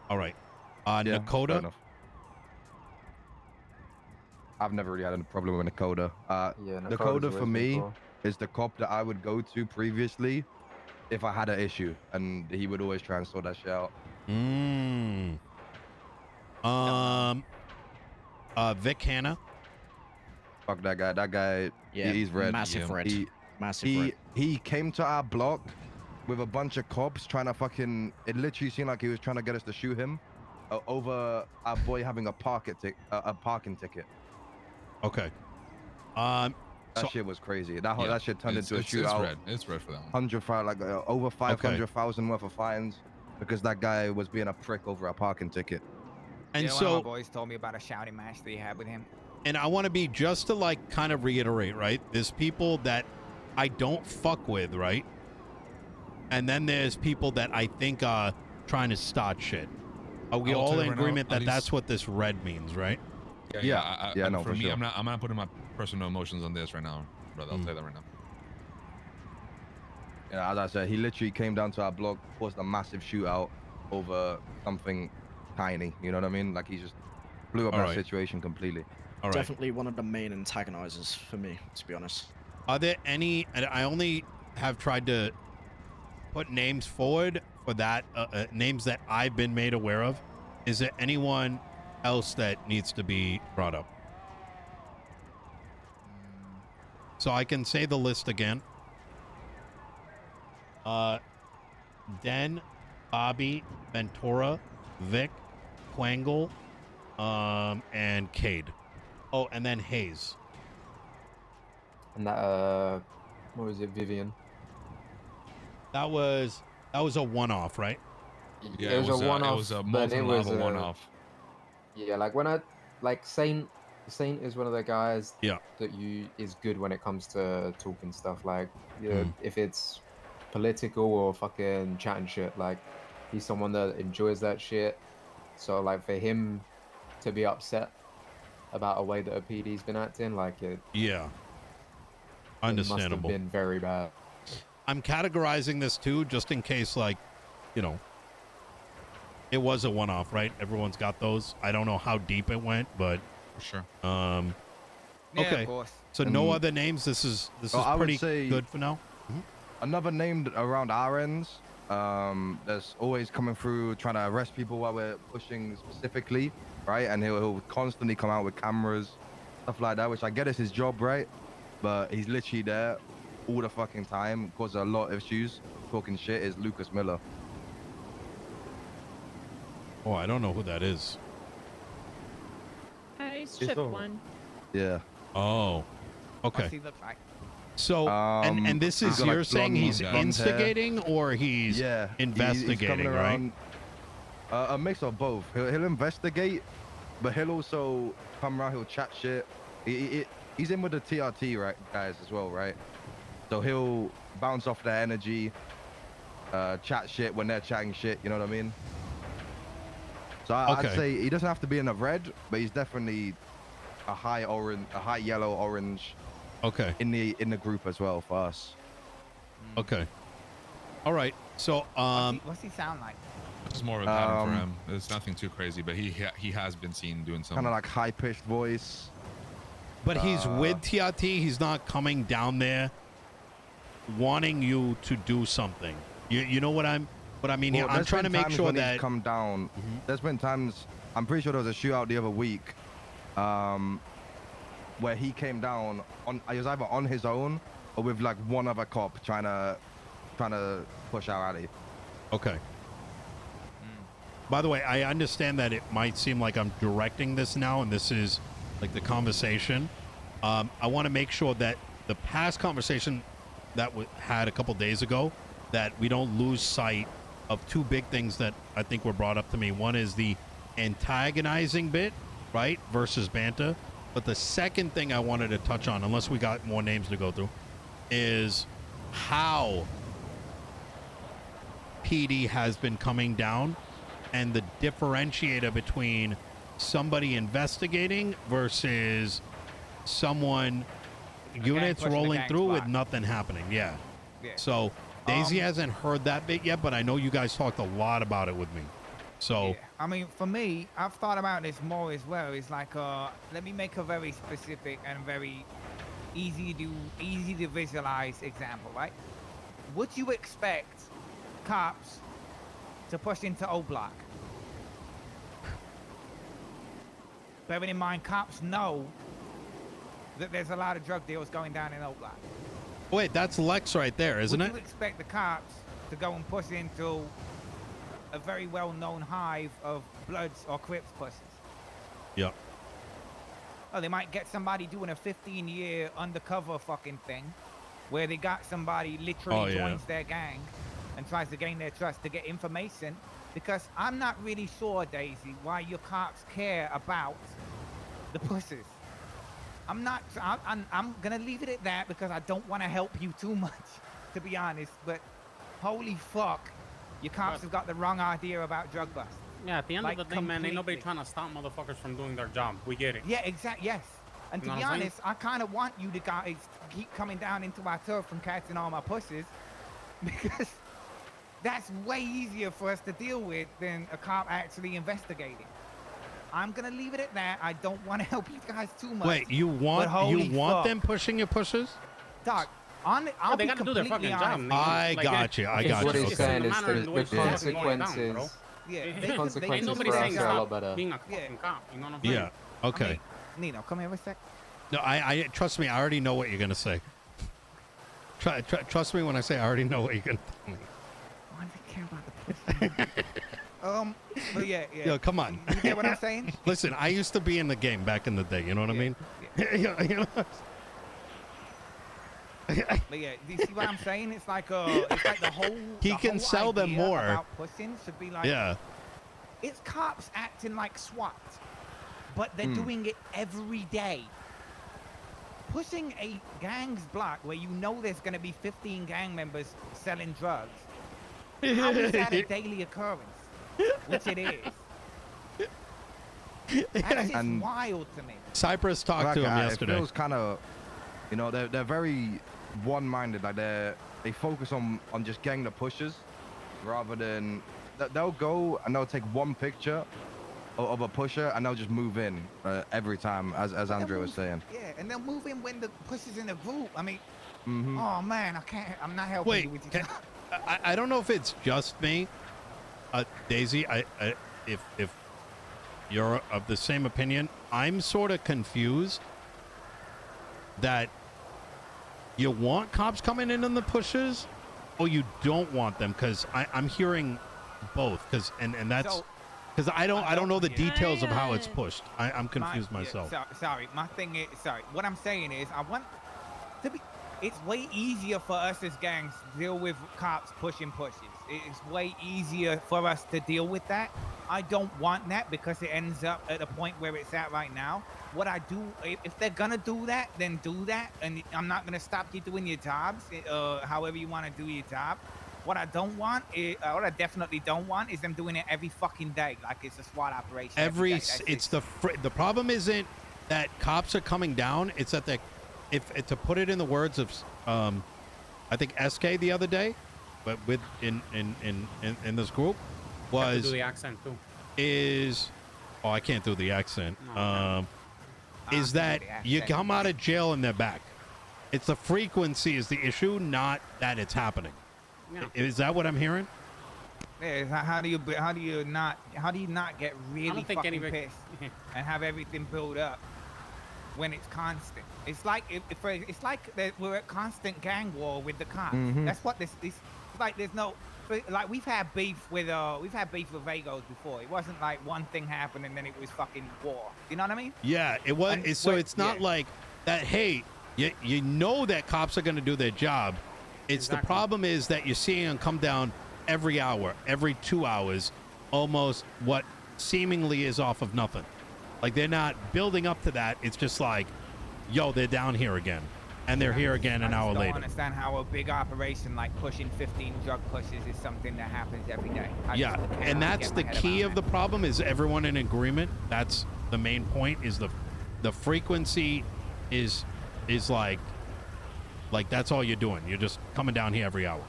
[SPEAKER 1] All right. Nakota.
[SPEAKER 2] I've never really had a problem with Nakota.
[SPEAKER 7] Yeah,
[SPEAKER 2] Nakota for me is the cop that I would go to previously if I had an issue, and he would always try and sort that shit out.
[SPEAKER 1] Vic Hanna.
[SPEAKER 2] Fuck that guy. That guy, he's red.
[SPEAKER 9] Massive red.
[SPEAKER 2] He came to our block with a bunch of cops trying to fucking. It literally seemed like he was trying to get us to shoot him over our boy having a parking ticket.
[SPEAKER 1] Okay.
[SPEAKER 2] That shit was crazy. That shit turned into a shootout.
[SPEAKER 3] It's red for that one.
[SPEAKER 2] Over 500,000 worth of fines because that guy was being a prick over a parking ticket.
[SPEAKER 6] And one of my boys told me about a shouting match that he had with him.
[SPEAKER 1] And I want to be just to like kind of reiterate, right? There's people that I don't fuck with, right? And then there's people that I think are trying to start shit. Are we all in agreement that that's what this red means, right?
[SPEAKER 2] Yeah. No,
[SPEAKER 3] for me, sure. I'm not putting my personal emotions on this right now, brother. I'll tell you that right now.
[SPEAKER 2] Yeah, as I said, he literally came down to our block, caused a massive shootout over something tiny. You know what I mean? Like he just blew up that situation completely.
[SPEAKER 9] Definitely one of the main antagonizers for me, to be honest.
[SPEAKER 1] Are there any? And I only have tried to put names forward for that, names that I've been made aware of. Is there anyone else that needs to be brought up? So I can say the list again. Den, Bobby, Ventura, Vic, Quangle, and Cade. Oh, and then Hayes.
[SPEAKER 7] And that what was it, Vivian?
[SPEAKER 1] That was a one-off, right?
[SPEAKER 3] Yeah,
[SPEAKER 7] it was a one-off.
[SPEAKER 3] It was a molten lava one-off.
[SPEAKER 7] Yeah, like when Saint is one of the guys that is good when it comes to talking stuff. Like, if it's political or fucking chatting shit, like he's someone that enjoys that shit. So like for him to be upset about a way that a PD's been acting, like it.
[SPEAKER 1] Yeah. Understandable.
[SPEAKER 7] It must have been very bad.
[SPEAKER 1] I'm categorizing this too, just in case, like, you know, it was a one-off, right? Everyone's got those. I don't know how deep it went, but
[SPEAKER 3] for sure.
[SPEAKER 1] Okay.
[SPEAKER 6] Of course.
[SPEAKER 1] So no other names. This is pretty good for now.
[SPEAKER 2] Another name around our ends. That's always coming through, trying to arrest people while we're pushing specifically, right? And he'll constantly come out with cameras, stuff like that, which I get is his job, right? But he's literally there all the fucking time, causes a lot of issues, talking shit, is Lucas Miller.
[SPEAKER 1] Oh, I don't know who that is.
[SPEAKER 4] He's ship one.
[SPEAKER 2] Yeah.
[SPEAKER 1] Oh. Okay.
[SPEAKER 6] What's he look like?
[SPEAKER 1] So, and this is you're saying he's instigating or he's investigating,
[SPEAKER 2] he's
[SPEAKER 1] right?
[SPEAKER 2] A mix of both. He'll investigate, but he'll also come around. He'll chat shit. He's in with the TRT right guys as well, right? So he'll bounce off their energy, chat shit when they're chatting shit. You know what I mean? So I'd say he doesn't have to be in the red, but he's definitely a high yellow, orange.
[SPEAKER 1] Okay.
[SPEAKER 2] In the group as well for us.
[SPEAKER 1] Okay. All right. So
[SPEAKER 6] what's he sound like?
[SPEAKER 3] It's more of a pattern for him. It's nothing too crazy, but he has been seen doing something.
[SPEAKER 2] Kind of like high-pitched voice.
[SPEAKER 1] But he's with TRT. He's not coming down there wanting you to do something. You know what I mean?
[SPEAKER 2] Well,
[SPEAKER 1] I'm trying to make sure that
[SPEAKER 2] he's come down. There's been times. I'm pretty sure there was a shootout the other week, where he came down on. He was either on his own or with like one other cop trying to push our alley.
[SPEAKER 1] Okay. By the way, I understand that it might seem like I'm directing this now, and this is like the conversation. I want to make sure that the past conversation that we had a couple days ago, that we don't lose sight of two big things that I think were brought up to me. One is the antagonizing bit, right, versus banter. But the second thing I wanted to touch on, unless we got more names to go through, is how PD has been coming down and the differentiator between somebody investigating versus someone units rolling through with nothing happening. Yeah. So Daisy hasn't heard that bit yet, but I know you guys talked a lot about it with me. So
[SPEAKER 6] I mean, for me, I've thought about this more as well. It's like let me make a very specific and very easy to visualize example, right? Would you expect cops to push into O Block? Bearing in mind, cops know that there's a lot of drug deals going down in O Block.
[SPEAKER 1] Wait, that's Lex right there, isn't it?
[SPEAKER 6] Would you expect the cops to go and push into a very well-known hive of Bloods or Crips pushes?
[SPEAKER 1] Yep.
[SPEAKER 6] Oh, they might get somebody doing a 15-year undercover fucking thing where they got somebody literally joins their gang and tries to gain their trust to get information, because I'm not really sure, Daisy, why your cops care about the pushes. I'm gonna leave it at that because I don't want to help you too much, to be honest, but holy fuck, your cops have got the wrong idea about drug busts.
[SPEAKER 10] Yeah, at the end of the day, man, ain't nobody trying to stop motherfuckers from doing their job. We get it.
[SPEAKER 6] Yeah, exactly. Yes. And to be honest, I kind of want you to guys keep coming down into my turf from catching all my pushes, because that's way easier for us to deal with than a cop actually investigating. I'm gonna leave it at that. I don't want to help you guys too much.
[SPEAKER 1] Wait, you want them pushing your pushes?
[SPEAKER 6] Doc,
[SPEAKER 10] they gotta do their fucking job.
[SPEAKER 1] I got you.
[SPEAKER 7] What he's saying is the consequences.
[SPEAKER 6] Yeah,
[SPEAKER 7] the consequences for us are a lot better.
[SPEAKER 10] Being a fucking cop, you know what I'm saying?
[SPEAKER 1] Yeah. Okay.
[SPEAKER 6] I mean, Nino, come here a sec.
[SPEAKER 1] No, I trust me. I already know what you're gonna say. Trust me when I say I already know what you're gonna tell me.
[SPEAKER 6] Why do they care about the pussy? But yeah.
[SPEAKER 1] Yo, come on.
[SPEAKER 6] You get what I'm saying?
[SPEAKER 1] Listen, I used to be in the game back in the day. You know what I mean?
[SPEAKER 6] Yeah. you know? But yeah, do you see what I'm saying? It's like the whole.
[SPEAKER 1] He can
[SPEAKER 6] whole
[SPEAKER 1] sell them
[SPEAKER 6] idea
[SPEAKER 1] more.
[SPEAKER 6] About pushing should be like.
[SPEAKER 1] Yeah.
[SPEAKER 6] It's cops acting like SWAT, but they're doing it every day. Pushing a gang's block where you know there's going to be 15 gang members selling drugs. How is that a daily occurrence? Which it is. That's just wild to me.
[SPEAKER 1] Cypress talked to him yesterday.
[SPEAKER 2] It feels kind of, you know, they're very one-minded. Like they focus on just getting the pushes, rather than they'll go and they'll take one picture of a pusher and they'll just move in every time, as Andrew was saying.
[SPEAKER 6] Yeah, and they'll move in when the pusher's in a group. I mean, oh man, I can't. I'm not helping you with you.
[SPEAKER 1] I don't know if it's just me, Daisy. If you're of the same opinion, I'm sort of confused that you want cops coming in on the pushes, or you don't want them, because I'm hearing both, because and that's because I don't know the details of how it's pushed. I'm confused myself.
[SPEAKER 6] Sorry, my thing is what I'm saying is I want to be. It's way easier for us as gangs to deal with cops pushing pushes. It's way easier for us to deal with that. I don't want that because it ends up at a point where it's at right now. What I do, if they're gonna do that, then do that, and I'm not gonna stop you doing your jobs, however you want to do your job. What I don't want, what I definitely don't want, is them doing it every fucking day, like it's a SWAT operation.
[SPEAKER 1] The problem isn't that cops are coming down. It's that to put it in the words of, I think SK the other day, but with in this group
[SPEAKER 10] You have to
[SPEAKER 1] was
[SPEAKER 10] do the accent too.
[SPEAKER 1] is oh I can't do the accent.
[SPEAKER 10] No.
[SPEAKER 1] Is that you come out of jail and they're back. It's the frequency is the issue, not that it's happening.
[SPEAKER 10] Yeah.
[SPEAKER 1] Is that what I'm hearing?
[SPEAKER 6] Yeah, how do you not get really fucking pissed and have everything build up when it's constant? It's like it's like we're at constant gang war with the cops. That's what this it's like. There's no like we've had beef with Vagos before. It wasn't like one thing happened and then it was fucking war. You know what I mean?
[SPEAKER 1] Yeah, it was. So it's not like that. Hey, you know that cops are going to do their job. It's the problem is that you're seeing them come down every hour, every 2 hours, almost what seemingly is off of nothing. Like they're not building up to that. It's just like, yo, they're down here again, and they're here again an hour later. I don't
[SPEAKER 6] understand how a big operation like pushing 15 drug pushes is something that happens every day.
[SPEAKER 1] Yeah, and that's the key of the problem is everyone in agreement. That's the main point. Is the frequency is like that's all you're doing. You're just coming down here every hour.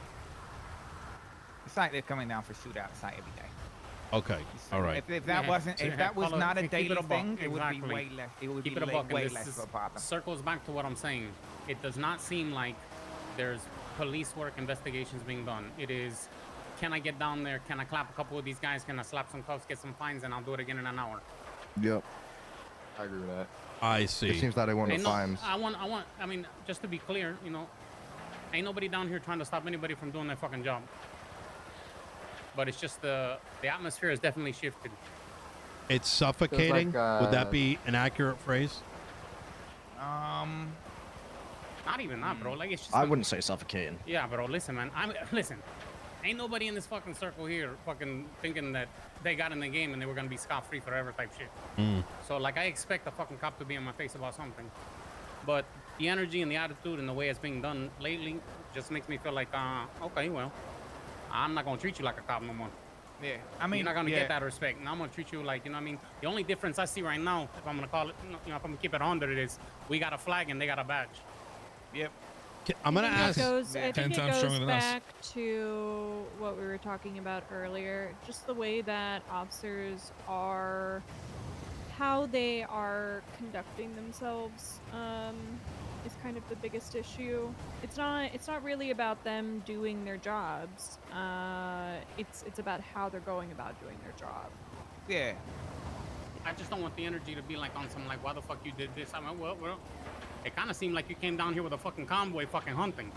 [SPEAKER 6] It's like they're coming down for shootouts like every day.
[SPEAKER 1] Okay, all right.
[SPEAKER 6] If that was not a daily thing, it would be way less. It would be way less of a problem.
[SPEAKER 10] Circles back to what I'm saying. It does not seem like there's police work investigations being done. It is, can I get down there? Can I clap a couple of these guys? Can I slap some cuffs, get some fines, and I'll do it again in an hour?
[SPEAKER 2] Yep.
[SPEAKER 7] I agree with that.
[SPEAKER 1] I see.
[SPEAKER 2] It seems like they want the fines.
[SPEAKER 10] I mean, just to be clear, you know, ain't nobody down here trying to stop anybody from doing their fucking job. But it's just the atmosphere has definitely shifted.
[SPEAKER 1] It's suffocating.
[SPEAKER 7] Like,
[SPEAKER 1] would that be an accurate phrase?
[SPEAKER 10] Not even that, bro. Like it's just.
[SPEAKER 9] I wouldn't say suffocating.
[SPEAKER 10] Yeah, bro. Listen, man. Listen. Ain't nobody in this fucking circle here fucking thinking that they got in the game and they were gonna be scot-free forever type shit. So like I expect a fucking cop to be in my face about something. But the energy and the attitude and the way it's being done lately just makes me feel like, okay, well, I'm not gonna treat you like a cop no more.
[SPEAKER 6] Yeah, I mean,
[SPEAKER 10] you're not gonna get that respect. Now I'm gonna treat you like, you know what I mean? The only difference I see right now, if I'm gonna call it, you know, if I'm gonna keep it 100, is we got a flag and they got a badge.
[SPEAKER 6] Yep.
[SPEAKER 1] I'm gonna ask.
[SPEAKER 4] I think it goes back to what we were talking about earlier. Just the way that officers are, how they are conducting themselves, is kind of the biggest issue. It's not really about them doing their jobs. It's about how they're going about doing their job.
[SPEAKER 6] Yeah.
[SPEAKER 10] I just don't want the energy to be like on some like, why the fuck you did this? I mean, well, it kind of seemed like you came down here with a fucking convoy fucking hunting.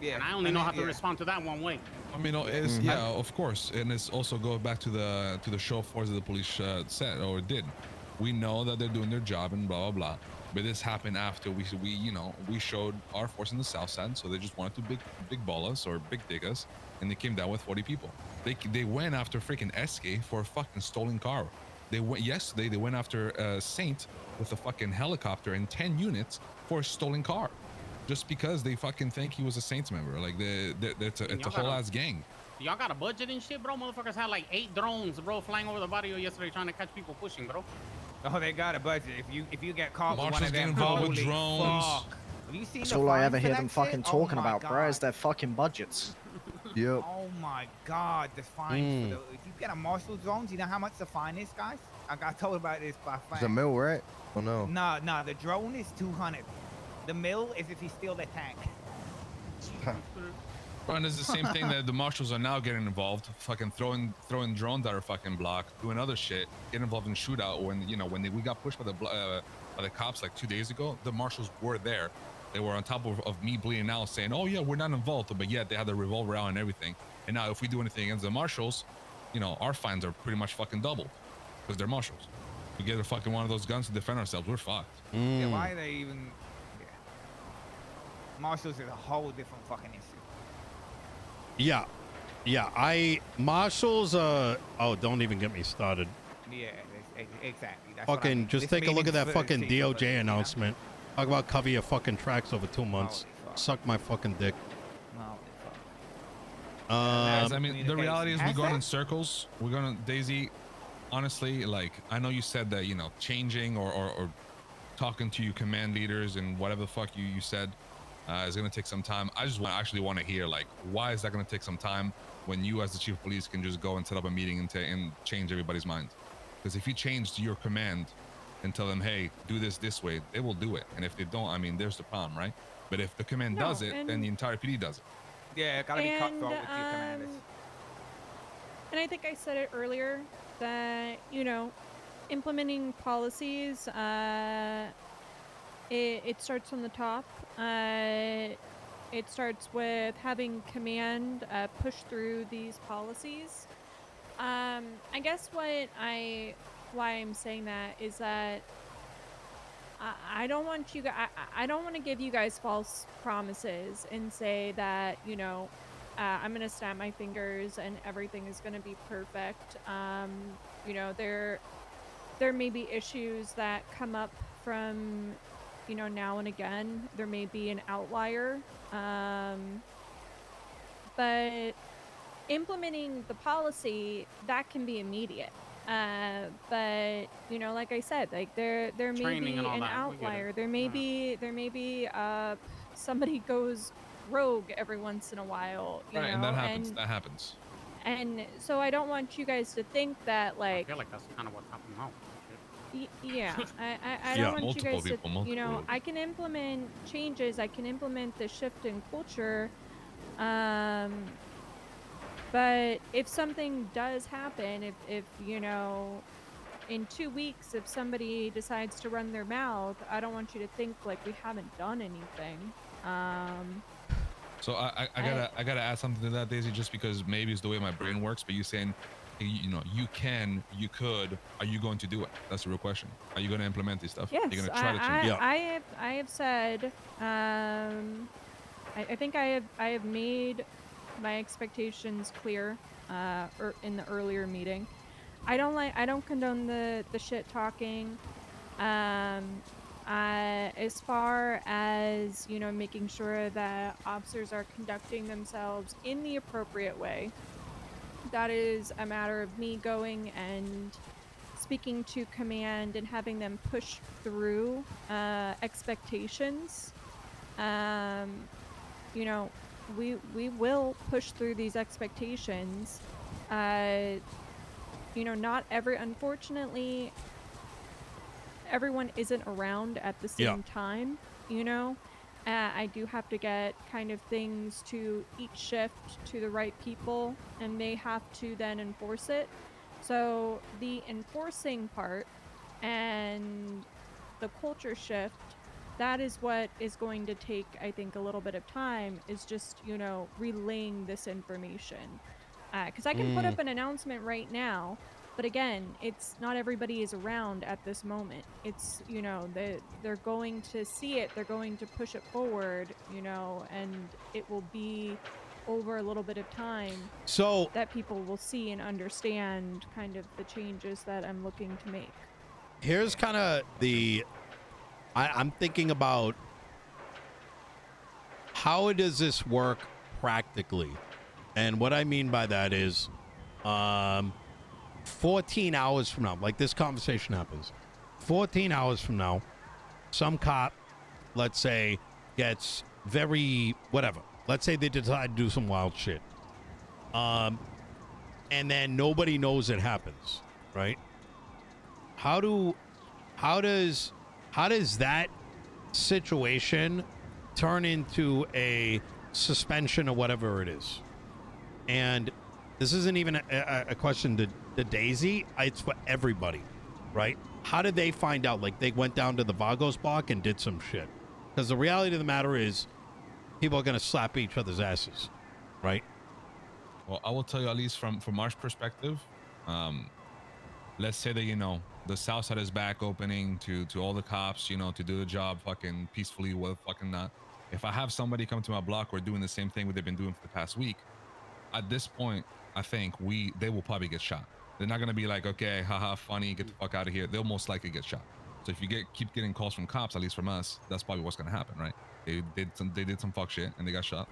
[SPEAKER 6] Yeah.
[SPEAKER 10] And I only know how to respond to that one way.
[SPEAKER 3] I mean, it's, yeah, of course. And it's also go back to the show of force that the police said or did. We know that they're doing their job and blah, blah, blah. But this happened after we showed our force in the south side. So they just wanted to big ball us or big dig us. And they came down with 40 people. They went after freaking SK for a fucking stolen car. Yesterday, they went after Saint with a fucking helicopter and 10 units for a stolen car, just because they fucking think he was a Saints member. Like it's a whole ass gang.
[SPEAKER 10] Y'all got a budget and shit, bro? Motherfuckers had like 8 drones, bro, flying over the body yesterday trying to catch people pushing, bro.
[SPEAKER 6] Oh, they got a budget. If you get caught with one of them,
[SPEAKER 3] involved with drones.
[SPEAKER 6] Fuck. Have you seen
[SPEAKER 9] That's
[SPEAKER 6] the
[SPEAKER 9] all I
[SPEAKER 6] fines
[SPEAKER 9] ever
[SPEAKER 6] for
[SPEAKER 9] hear
[SPEAKER 6] that
[SPEAKER 9] them fucking
[SPEAKER 6] shit?
[SPEAKER 9] talking
[SPEAKER 6] Oh my
[SPEAKER 9] about,
[SPEAKER 6] God.
[SPEAKER 9] bro, is their fucking budgets.
[SPEAKER 2] Yep.
[SPEAKER 6] Oh my God, the fines for the, if you get a marshal drone, do you know how much the fine is, guys? I got told about this by
[SPEAKER 2] It's a mill, right? Oh no.
[SPEAKER 6] Nah, the drone is 200. The mill is if you steal the tank.
[SPEAKER 3] And it's the same thing that the marshals are now getting involved, fucking throwing drones that are fucking blocked, doing other shit, getting involved in shootout. When we got pushed by the cops like 2 days ago, the marshals were there. They were on top of me bleeding out, saying, "Oh yeah, we're not involved," but yet they had the revolver out and everything. And now if we do anything against the marshals, our fines are pretty much fucking doubled because they're marshals. We get a fucking one of those guns to defend ourselves, we're fucked.
[SPEAKER 6] Yeah, why are they even? Yeah. Marshals is a whole different fucking issue.
[SPEAKER 1] Yeah. Marshals. Don't even get me started.
[SPEAKER 6] Yeah, exactly. That's
[SPEAKER 1] fucking just take a look at that fucking DOJ announcement. Talk about cover your fucking tracks over 2 months. Suck my fucking dick.
[SPEAKER 3] I mean, the reality is we're going in circles. We're going to Daisy. Honestly, like I know you said that changing or talking to your command leaders and whatever the fuck you said. It's going to take some time. I just actually want to hear, like, why is that going to take some time when you as the chief of police can just go and set up a meeting and change everybody's mind? Because if you change your command and tell them, hey, do this way, they will do it. And if they don't, I mean, there's the problem, right? But if the command does it, then the entire PD does it.
[SPEAKER 6] Yeah, gotta be cutthroat with your commanders.
[SPEAKER 4] And I think I said it earlier that, you know, implementing policies, it starts from the top. It starts with having command push through these policies. I guess why I'm saying that is that I don't want you guys, I don't want to give you guys false promises and say that, you know, I'm gonna snap my fingers and everything is gonna be perfect. You know, there may be issues that come up from, you know, now and again. There may be an outlier, but implementing the policy, that can be immediate. But you know, like I said, like there may be an outlier. There may be somebody goes rogue every once in a while, you know,
[SPEAKER 3] and that happens.
[SPEAKER 4] And so I don't want you guys to think that, like,
[SPEAKER 10] I feel like that's kind of what's happening now.
[SPEAKER 4] Yeah, I don't want you guys to, you know, I can implement changes, I can implement the shift in culture, but if something does happen, if you know, in 2 weeks, if somebody decides to run their mouth, I don't want you to think like we haven't done anything.
[SPEAKER 3] So I gotta add something to that, Daisy, just because maybe it's the way my brain works. But you saying, you know, you can, you could. Are you going to do it? That's the real question. Are you going to implement this stuff?
[SPEAKER 4] Yes,
[SPEAKER 3] You're going to try to change it.
[SPEAKER 4] I have said. I think I have made my expectations clear, in the earlier meeting. I don't condone the shit talking. As far as, you know, making sure that officers are conducting themselves in the appropriate way, that is a matter of me going and speaking to command and having them push through expectations. You know, we will push through these expectations. You know, unfortunately, everyone isn't around at the same time, you know. I do have to get kind of things to each shift to the right people, and they have to then enforce it. So the enforcing part and the culture shift, that is what is going to take, I think, a little bit of time, is just, you know, relaying this information. Because I can put up an announcement right now, but again, it's not everybody is around at this moment. It's, you know, they're going to see it, they're going to push it forward, you know, and it will be over a little bit of time
[SPEAKER 1] so
[SPEAKER 4] that people will see and understand kind of the changes that I'm looking to make.
[SPEAKER 1] Here's kind of I'm thinking about how does this work practically? And what I mean by that is 14 hours from now, like this conversation happens, 14 hours from now, some cop, let's say, gets very whatever. Let's say they decide to do some wild shit. And then nobody knows it happens, right? How does that situation turn into a suspension or whatever it is? And this isn't even a question to Daisy. It's for everybody, right? How did they find out? Like, they went down to the Vagos block and did some shit. Because the reality of the matter is, people are going to slap each other's asses, right?
[SPEAKER 3] Well, I will tell you, at least from our perspective, let's say that, you know, the South Side is back opening to all the cops, you know, to do the job fucking peacefully, well, fucking not. If I have somebody come to my block or doing the same thing what they've been doing for the past week, at this point, I think they will probably get shot. They're not going to be like, okay, haha, funny, get the fuck out of here. They'll most likely get shot. So if you keep getting calls from cops, at least from us, that's probably what's going to happen, right? They did some fuck shit and they got shot.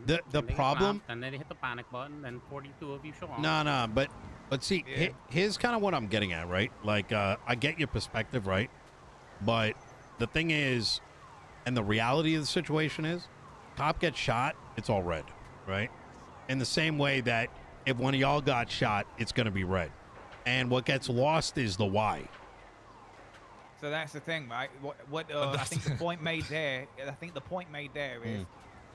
[SPEAKER 1] The problem,
[SPEAKER 10] and then they hit the panic button, and 42 of you show up.
[SPEAKER 1] No, but see, here's kind of what I'm getting at, right? Like, I get your perspective, right? But the thing is, And the reality of the situation is, cop gets shot, it's all red, right? In the same way that if one of y'all got shot, it's going to be red. And what gets lost is the why.
[SPEAKER 6] So that's the thing, right? I think the point made there. I think the point made there is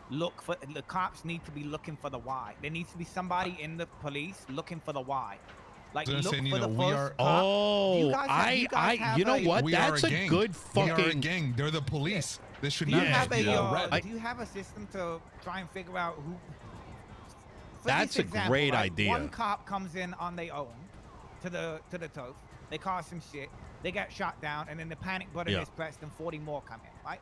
[SPEAKER 6] look for the cops need to be looking for the why. There needs to be somebody in the police looking for the why. Like look for the first cop.
[SPEAKER 1] Oh, you know what? That's a good fucking.
[SPEAKER 3] We are a gang. They're the police. They should
[SPEAKER 6] Do
[SPEAKER 3] not
[SPEAKER 6] you have
[SPEAKER 3] be red.
[SPEAKER 6] do you have a system to try and figure out who?
[SPEAKER 1] That's a great idea.
[SPEAKER 6] One cop comes in on their own to the turf. They cause some shit. They get shot down, and then the panic button is pressed, and 40 more come in, right?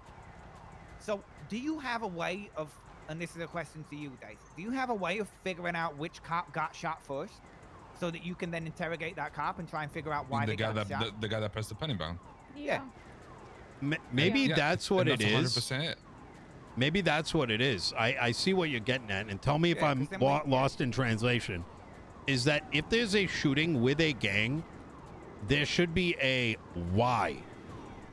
[SPEAKER 6] So, do you have a way of, and this is a question to you, Daisy, do you have a way of figuring out which cop got shot first, so that you can then interrogate that cop and try and figure out why they got shot?
[SPEAKER 3] The guy that pressed the panic button.
[SPEAKER 6] Yeah.
[SPEAKER 1] Maybe that's what it is.
[SPEAKER 3] 100% it.
[SPEAKER 1] Maybe that's what it is. I see what you're getting at, and tell me if I'm lost in translation. Is that if there's a shooting with a gang, there should be a why.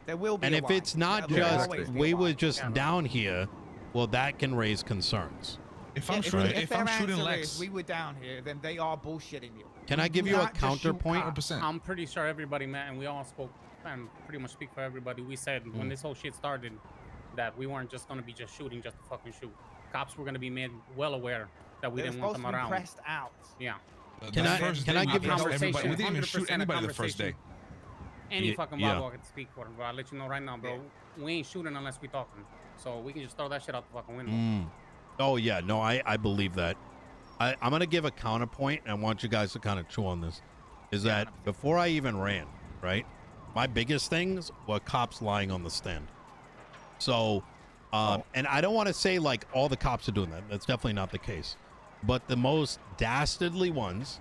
[SPEAKER 6] There will be.
[SPEAKER 1] And
[SPEAKER 6] a
[SPEAKER 1] if
[SPEAKER 6] why.
[SPEAKER 1] it's not just we were just down here, well, that can raise concerns.
[SPEAKER 3] If I'm shooting, if I'm shooting Lex,
[SPEAKER 6] we were down here, then they are bullshitting you.
[SPEAKER 1] Can I give you a counterpoint?
[SPEAKER 10] I'm pretty sure everybody met, and we all spoke and pretty much speak for everybody. We said when this whole shit started that we weren't just gonna be just shooting just to fucking shoot. Cops were gonna be made well aware that we didn't want them around.
[SPEAKER 6] Pressed out.
[SPEAKER 10] Yeah.
[SPEAKER 1] Can I give you
[SPEAKER 3] everybody? We didn't even shoot anybody the first day.
[SPEAKER 10] Any fucking bottle I could speak for him, bro. I'll let you know right now, bro. We ain't shooting unless we talking. So we can just throw that shit out the fucking window.
[SPEAKER 1] Oh yeah, no, I believe that. I'm gonna give a counterpoint, and I want you guys to kind of chew on this. Is that before I even ran, right? My biggest things were cops lying on the stand. So, and I don't want to say like all the cops are doing that. That's definitely not the case. But the most dastardly ones,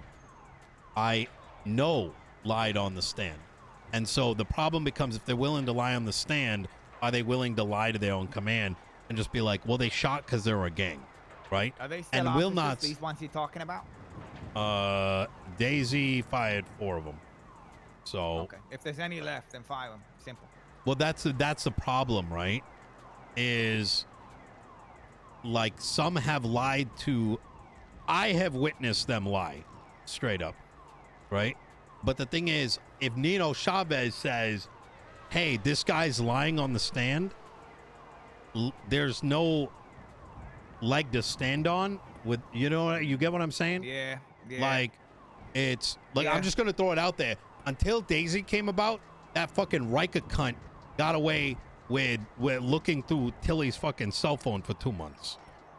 [SPEAKER 1] I know lied on the stand. And so the problem becomes, if they're willing to lie on the stand, are they willing to lie to their own command and just be like, well, they shot because they were a gang, right?
[SPEAKER 6] Are they still
[SPEAKER 1] and will not.
[SPEAKER 6] These ones you're talking about?
[SPEAKER 1] Daisy fired 4 of them. So.
[SPEAKER 6] Okay. If there's any left, then fire them. Simple.
[SPEAKER 1] Well, that's the problem, right? Is like some have lied to. I have witnessed them lie, straight up, right? But the thing is, if Nino Chavez says, hey, this guy's lying on the stand, there's no leg to stand on with, you get what I'm saying?
[SPEAKER 6] Yeah.
[SPEAKER 1] Like, it's, like, I'm just going to throw it out there. Until Daisy came about, that fucking Riker cunt got away with looking through Tilly's fucking cell phone for 2 months,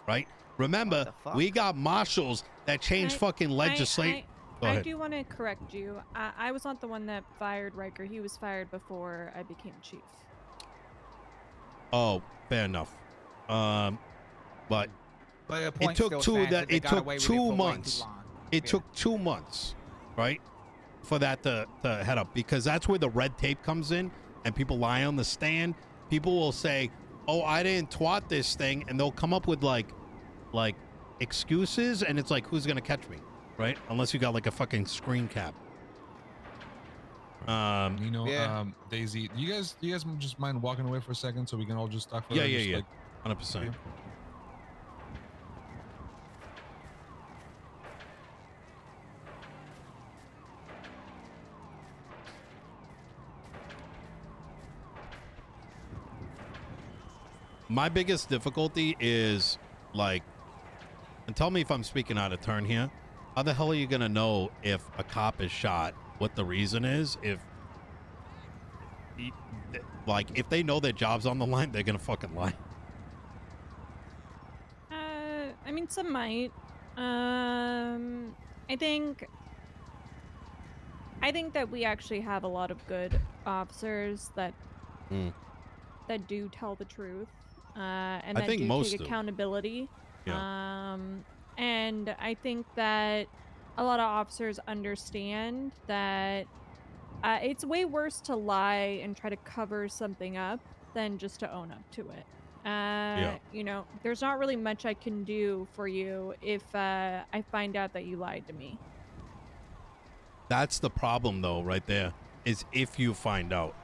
[SPEAKER 1] right? Remember, we got marshals that changed fucking legislation.
[SPEAKER 4] I do want to correct you. I was not the one that fired Riker. He was fired before I became chief.
[SPEAKER 1] Oh, fair enough. But it took 2 months. It took 2 months, right, for that to head up, because that's where the red tape comes in, and people lie on the stand. People will say, "Oh, I didn't twat this thing," and they'll come up with like excuses, and it's like, who's gonna catch me, right? Unless you got like a fucking screen cap.
[SPEAKER 3] Daisy, do you guys just mind walking away for a second so we can all just talk for
[SPEAKER 1] 100%. My biggest difficulty is like, and tell me if I'm speaking out of turn here, how the hell are you gonna know if a cop is shot, what the reason is? If they know their job's on the line, they're gonna fucking lie.
[SPEAKER 4] I mean, some might. I think that we actually have a lot of good officers that do tell the truth, and that do take accountability.
[SPEAKER 1] Yeah.
[SPEAKER 4] And I think that a lot of officers understand that it's way worse to lie and try to cover something up than just to own up to it. There's not really much I can do for you if I find out that you lied to me.
[SPEAKER 1] That's the problem, though, right there, is if you find out.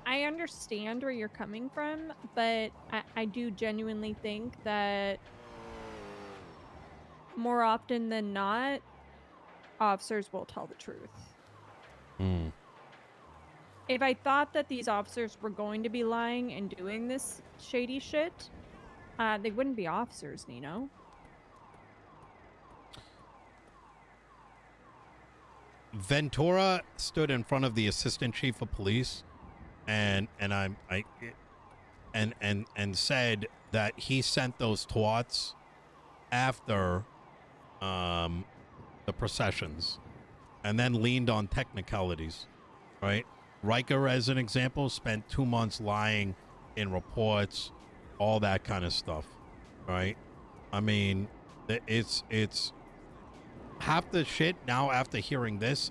[SPEAKER 4] I understand where you're coming from, but I do genuinely think that more often than not, officers will tell the truth. If I thought that these officers were going to be lying and doing this shady shit, they wouldn't be officers, Nino.
[SPEAKER 1] Ventura stood in front of the assistant chief of police and said that he sent those twats after the processions and then leaned on technicalities, right? Riker, as an example, spent 2 months lying in reports, all that kind of stuff, right? I mean, it's half the shit now after hearing this,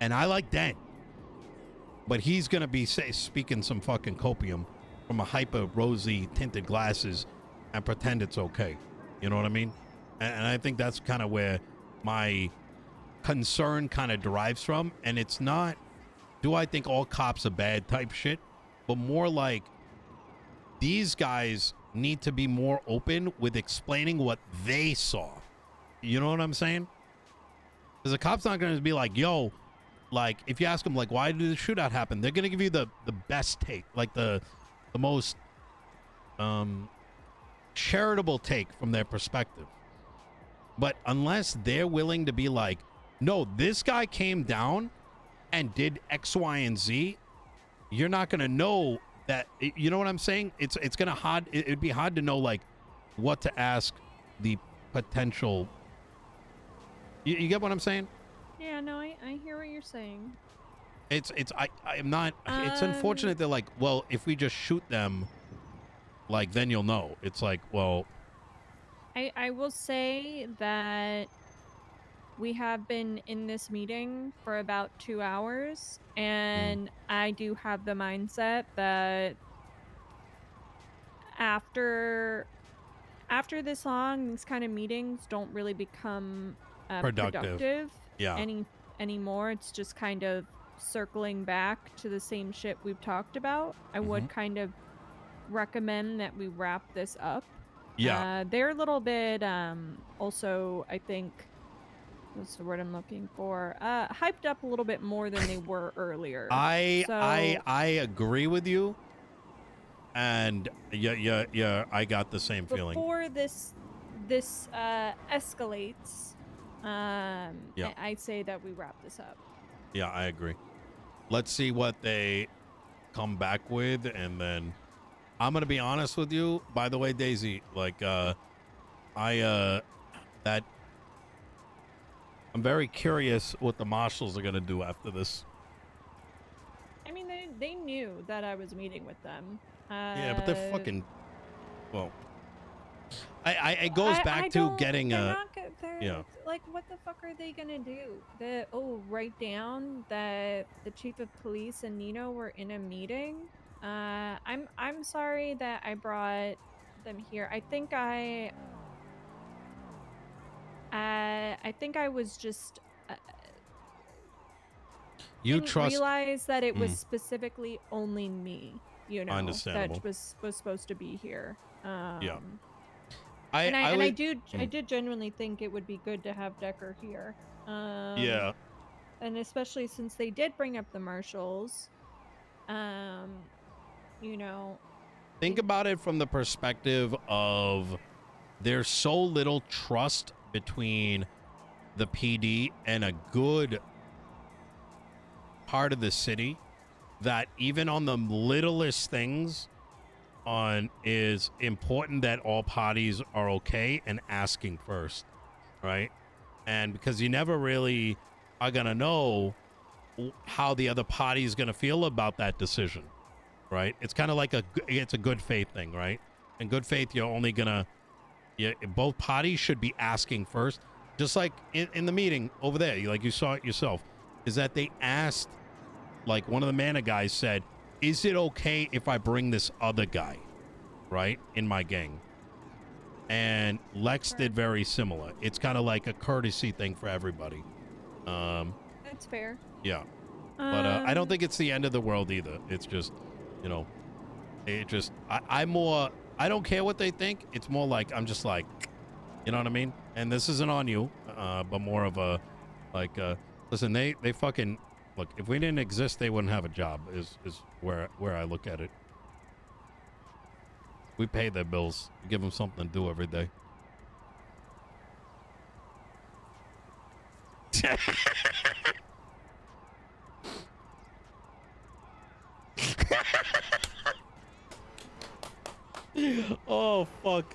[SPEAKER 1] and I like Dan, but he's gonna be speaking some fucking copium from a hyper rosy tinted glasses and pretend it's okay. You know what I mean? And I think that's kind of where my concern kind of derives from. And it's not, do I think all cops are bad type shit, but more like these guys need to be more open with explaining what they saw. You know what I'm saying? Because the cop's not going to be like, yo, like, if you ask them, like, why did the shootout happen? They're going to give you the best take, like the most charitable take from their perspective. But unless they're willing to be like, no, this guy came down and did X, Y, and Z, you're not going to know that. You know what I'm saying? It's going to it'd be hard to know, like, what to ask the potential. You get what I'm saying?
[SPEAKER 4] Yeah, no, I hear what you're saying.
[SPEAKER 1] I'm not, it's unfortunate they're like, well, if we just shoot them, like, then you'll know. It's like, well,
[SPEAKER 4] I will say that we have been in this meeting for about 2 hours, and I do have the mindset that after this long, these kind of meetings don't really become productive anymore. It's just kind of circling back to the same shit we've talked about. I would kind of recommend that we wrap this up. They're a little bit also, I think, what's the word I'm looking for, hyped up a little bit more than they were earlier.
[SPEAKER 1] I agree with you, and yeah, I got the same feeling.
[SPEAKER 4] Before this escalates, I say that we wrap this up.
[SPEAKER 1] Yeah, I agree. Let's see what they come back with, and then I'm gonna be honest with you. By the way, Daisy, like, I'm very curious what the marshals are gonna do after this.
[SPEAKER 4] I mean, they knew that I was meeting with them.
[SPEAKER 1] Yeah, but they're fucking, well, it goes back to getting
[SPEAKER 4] like, what the fuck are they gonna do? Write down that the chief of police and Nino were in a meeting. I'm sorry that I brought them here. I think I was just didn't realize that it was specifically only me, you know, that was supposed to be here. I did genuinely think it would be good to have Decker here. And especially since they did bring up the marshals, you know.
[SPEAKER 1] Think about it from the perspective of there's so little trust between the PD and a good part of the city that even on the littlest things is important that all parties are okay and asking first, right? And because you never really are gonna know how the other party is gonna feel about that decision, right? It's kind of like it's a good faith thing, right? In good faith, you're only gonna, both parties should be asking first, just like in the meeting over there, like you saw it yourself, is that they asked, like one of the Mana guys said, is it okay if I bring this other guy, right, in my gang? And Lex did very similar. It's kind of like a courtesy thing for everybody.
[SPEAKER 4] That's fair.
[SPEAKER 1] Yeah. But I don't think it's the end of the world either. It's just, you know, I'm more, I don't care what they think. It's more like, I'm just like, you know what I mean? And this isn't on you, but more of a, like, listen, they fucking, look, if we didn't exist, they wouldn't have a job, is where I look at it. We pay their bills. We give them something to do every day. Oh, fuck.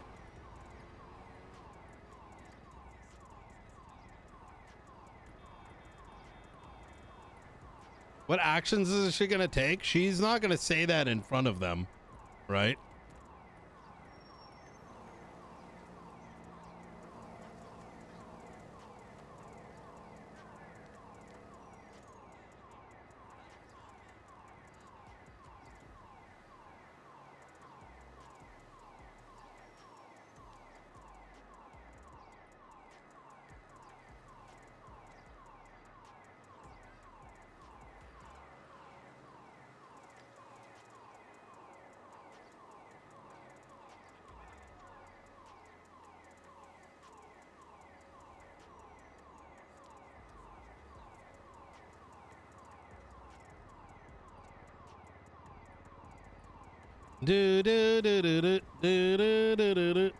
[SPEAKER 1] What actions is she gonna take? She's not gonna say that in front of them, right? Do do do do do do do do do.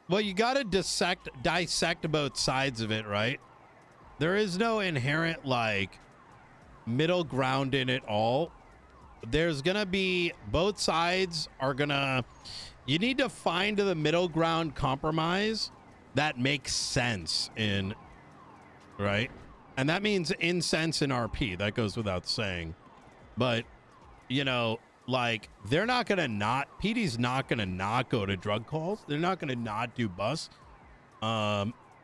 [SPEAKER 1] Well, you got to dissect both sides of it, right? There is no inherent, like, middle ground in it all. There's going to be, both sides are going to, you need to find the middle ground compromise that makes sense in, right? And that means in sense in RP. That goes without saying. But, you know, like, they're not going to not, PD's not going to not go to drug calls. They're not going to not do bus. The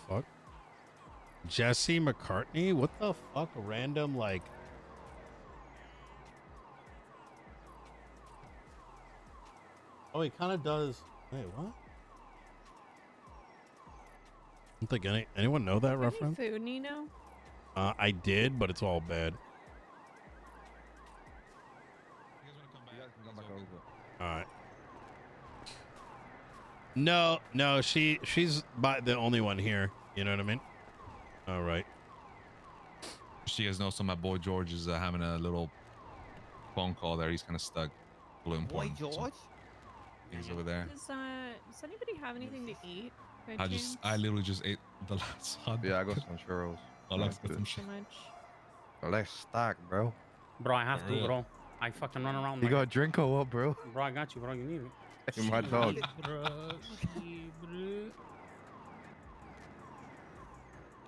[SPEAKER 1] fuck? Jesse McCartney? What the fuck? A random, like... Oh, he kind of does. Wait, what? I don't think anyone know that reference.
[SPEAKER 4] Food, Nino?
[SPEAKER 1] I did, but it's all bad. All right. No, she's the only one here. You know what I mean? All right.
[SPEAKER 3] She guys know, so my boy George is having a little phone call there. He's kind of stuck. Blue
[SPEAKER 6] Boy
[SPEAKER 3] important.
[SPEAKER 6] George?
[SPEAKER 3] He's over there.
[SPEAKER 4] Does anybody have anything to eat?
[SPEAKER 3] I literally just ate the last hot.
[SPEAKER 2] Yeah, I got some churros.
[SPEAKER 3] Alex got some shit.
[SPEAKER 2] Let's stack, bro.
[SPEAKER 10] Bro, I have to, bro. I fucking run around.
[SPEAKER 2] You got a drink or what, bro?
[SPEAKER 10] Bro, I got you, bro. You need it.
[SPEAKER 2] Hey, my dog.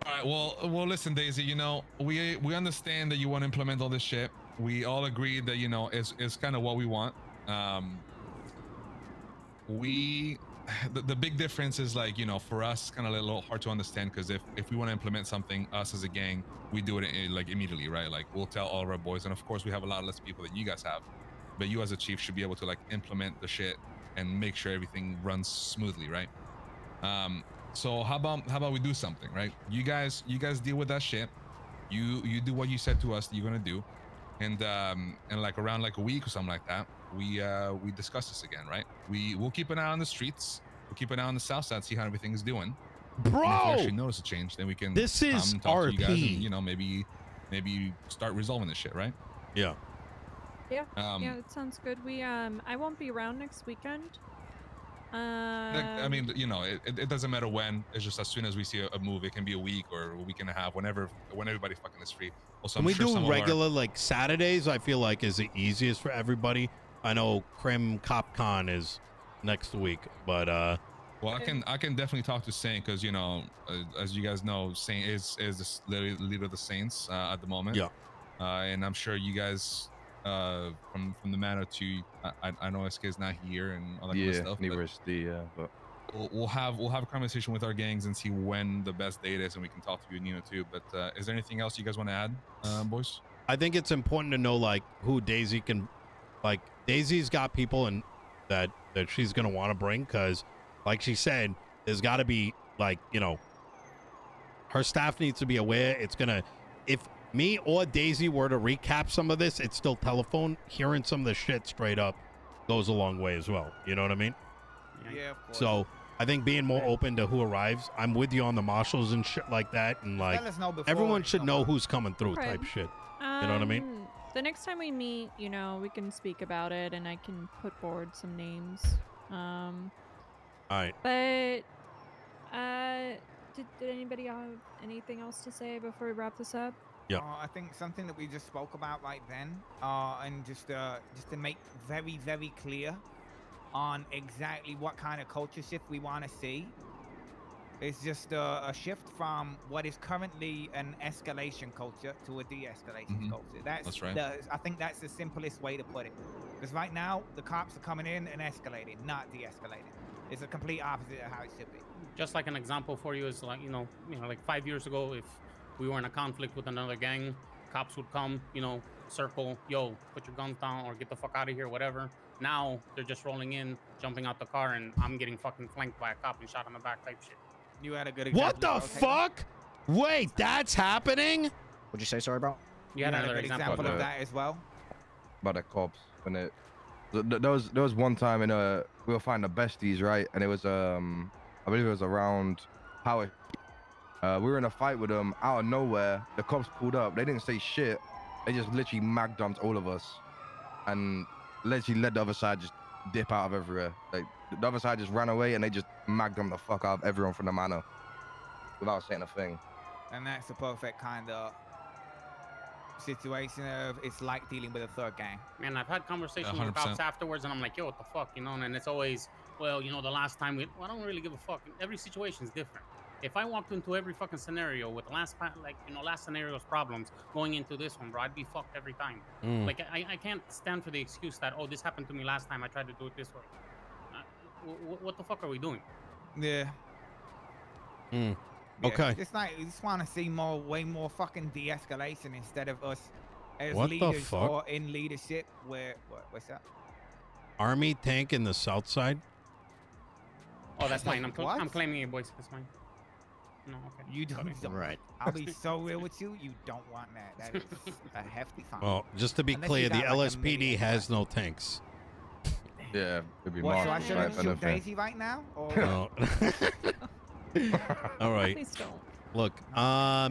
[SPEAKER 3] All right, well, listen, Daisy. You know, we understand that you want to implement all this shit. We all agree that, you know, it's kind of what we want. The big difference is, like, you know, for us, it's kind of a little hard to understand, because if we want to implement something, us as a gang, we do it like immediately, right? Like, we'll tell all of our boys, and of course we have a lot less people than you guys have, but you as a chief should be able to, like, implement the shit and make sure everything runs smoothly, right? So how about we do something, right? You guys deal with that shit. You do what you said to us that you're gonna do, and like around like a week or something like that, we discuss this again, right? We'll keep an eye on the streets. We'll keep an eye on the south side, see how everything is doing.
[SPEAKER 1] Bro,
[SPEAKER 3] and if we actually notice a change, then we can
[SPEAKER 1] this is
[SPEAKER 3] come talk
[SPEAKER 1] RP.
[SPEAKER 3] to you guys and, you know, maybe maybe you start resolving this shit, right?
[SPEAKER 1] Yeah.
[SPEAKER 4] Yeah. Yeah, it sounds good. We I won't be around next weekend.
[SPEAKER 3] I mean, you know, it doesn't matter when. It's just as soon as we see a move, it can be a week or a week and a half, when everybody fucking is free. Also,
[SPEAKER 1] Can we do regular like Saturdays? I feel like is the easiest for everybody. I know Crim CopCon is next week, but
[SPEAKER 3] well, I can definitely talk to Saint because, you know, as you guys know, Saint is the leader of the Saints at the moment.
[SPEAKER 1] Yeah.
[SPEAKER 3] And I'm sure you guys from the manor to I know SK is not here and all that kind of stuff.
[SPEAKER 2] Neither is the but
[SPEAKER 3] we'll have a conversation with our gangs and see when the best date is, and we can talk to you and Nino too. But is there anything else you guys want to add, boys?
[SPEAKER 1] I think it's important to know like who Daisy can, like Daisy's got people and that she's gonna want to bring, because like she said, there's got to be like, you know, her staff needs to be aware. It's gonna, if me or Daisy were to recap some of this, it's still telephone. Hearing some of the shit straight up goes a long way as well. You know what I mean?
[SPEAKER 6] Yeah, of course.
[SPEAKER 1] So I think being more open to who arrives. I'm with you on the marshals and shit like that, and like everyone should know who's coming through type shit. You know what I mean?
[SPEAKER 4] The next time we meet, you know, we can speak about it, and I can put forward some names.
[SPEAKER 1] All right.
[SPEAKER 4] But did anybody have anything else to say before we wrap this up?
[SPEAKER 1] Yeah.
[SPEAKER 6] I think something that we just spoke about right then, and just to make very, very clear on exactly what kind of culture shift we want to see. It's just a shift from what is currently an escalation culture to a de-escalation culture. That's right. I think that's the simplest way to put it. Because right now, the cops are coming in and escalating, not de-escalating. It's a complete opposite of how it should be.
[SPEAKER 10] Just like an example for you is like, you know, like 5 years ago, if we were in a conflict with another gang, cops would come, you know, circle, yo, put your guns down or get the fuck out of here, whatever. Now they're just rolling in, jumping out the car, and I'm getting fucking flanked by a cop and shot in the back type shit.
[SPEAKER 6] You had a good example.
[SPEAKER 1] What the fuck? Wait, that's happening?
[SPEAKER 9] What'd you say? Sorry about?
[SPEAKER 10] You had another
[SPEAKER 6] example of that as well.
[SPEAKER 2] About the cops when it. There was one time in we were finding the besties, right? And it was I believe it was around Howard. We were in a fight with them out of nowhere. The cops pulled up. They didn't say shit. They just literally mag dumped all of us, and literally let the other side just dip out of everywhere. Like the other side just ran away, and they just mag dumped the fuck out of everyone from the manor without saying a thing.
[SPEAKER 6] And that's the perfect kind of situation of it's like dealing with a third gang.
[SPEAKER 10] Man, I've had conversations with cops afterwards, and I'm like, yo, what the fuck, you know? And it's always, well, you know, the last time I don't really give a fuck. Every situation is different. If I walked into every fucking scenario with last scenario's problems going into this one, bro, I'd be fucked every time. Like, I can't stand for the excuse that, oh, this happened to me last time, I tried to do it this way. What the fuck are we doing?
[SPEAKER 6] Yeah.
[SPEAKER 1] Okay.
[SPEAKER 6] It's like we just want to see way more fucking de-escalation instead of us as
[SPEAKER 1] What
[SPEAKER 6] leaders
[SPEAKER 1] the fuck?
[SPEAKER 6] or in leadership. What's that?
[SPEAKER 1] Army tank in the south side?
[SPEAKER 10] Oh, that's mine. I'm claiming it, boys. That's mine. No, okay.
[SPEAKER 6] You don't.
[SPEAKER 9] Right.
[SPEAKER 6] I'll be so real with you. You don't want that. That is a hefty fine.
[SPEAKER 1] Well, just to be
[SPEAKER 6] Unless
[SPEAKER 1] clear,
[SPEAKER 6] you
[SPEAKER 1] the
[SPEAKER 6] got, like, a
[SPEAKER 1] LSPD
[SPEAKER 6] million
[SPEAKER 1] has no tanks.
[SPEAKER 2] Yeah, it'd be
[SPEAKER 6] What, so I
[SPEAKER 2] Mark,
[SPEAKER 6] shouldn't
[SPEAKER 2] right,
[SPEAKER 6] shoot Daisy right now? Or
[SPEAKER 1] No. All right.
[SPEAKER 4] Please don't.
[SPEAKER 1] Look,
[SPEAKER 3] Yeah,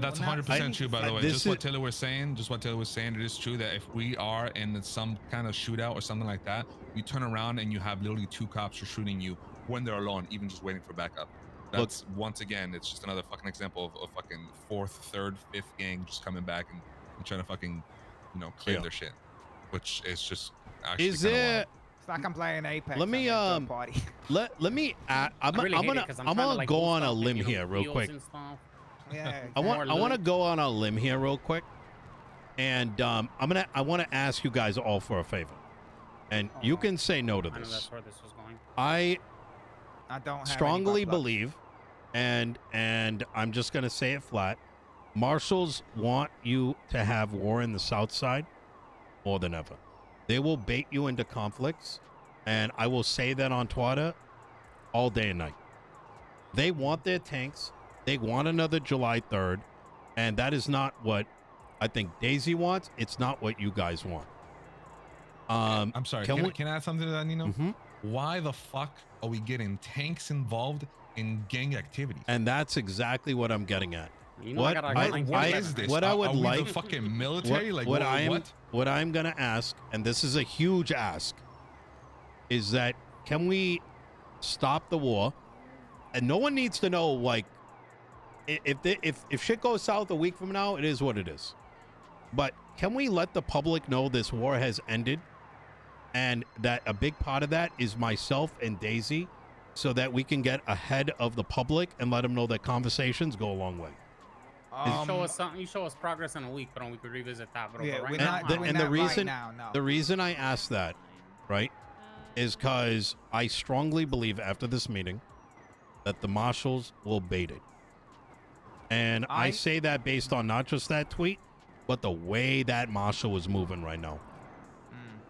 [SPEAKER 3] that's 100% true, by the way.
[SPEAKER 1] this
[SPEAKER 3] Just what Taylor was saying, it is true that if we are in some kind of shootout or something like that, you turn around and you have literally 2 cops are shooting you when they're alone, even just waiting for backup. That's, once again, it's just another fucking example of a fucking 4th, 3rd, 5th gang just coming back and trying to fucking, you know, claim their shit, which is just actually
[SPEAKER 1] is there?
[SPEAKER 6] it's like I'm playing Apex.
[SPEAKER 1] Let me
[SPEAKER 6] party.
[SPEAKER 1] let me. I'm gonna go on a limb here real quick.
[SPEAKER 6] Yeah.
[SPEAKER 1] I want to go on a limb here real quick, and I want to ask you guys all for a favor, and you can say no to
[SPEAKER 10] I know
[SPEAKER 1] this.
[SPEAKER 10] that's where this was going.
[SPEAKER 6] I don't have
[SPEAKER 1] strongly
[SPEAKER 6] any butt plugs.
[SPEAKER 1] believe, and I'm just gonna say it flat. Marshals want you to have war in the South Side more than ever. They will bait you into conflicts, and I will say that on Twitter all day and night. They want their tanks. They want another July 3rd, and that is not what I think Daisy wants. It's not what you guys want.
[SPEAKER 3] I'm sorry. Can I add something to that, Nino? Why the fuck are we getting tanks involved in gang activities?
[SPEAKER 1] And that's exactly what I'm getting at.
[SPEAKER 10] You know,
[SPEAKER 1] What
[SPEAKER 3] What is this?
[SPEAKER 1] What I would
[SPEAKER 3] are we
[SPEAKER 1] like,
[SPEAKER 3] the fucking military?
[SPEAKER 1] what I'm gonna ask, and this is a huge ask, is that can we stop the war? And no one needs to know, like, if shit goes south a week from now, it is what it is. But can we let the public know this war has ended, and that a big part of that is myself and Daisy, so that we can get ahead of the public and let them know that conversations go a long way.
[SPEAKER 10] You show us something. You show us progress in a week, but we could revisit that. But
[SPEAKER 6] Yeah,
[SPEAKER 10] right
[SPEAKER 6] we're
[SPEAKER 10] now,
[SPEAKER 6] not doing that right now, no.
[SPEAKER 1] the reason I asked that, right, is because I strongly believe after this meeting that the marshals will bait it. And I say that based on not just that tweet, but the way that marshal was moving right now.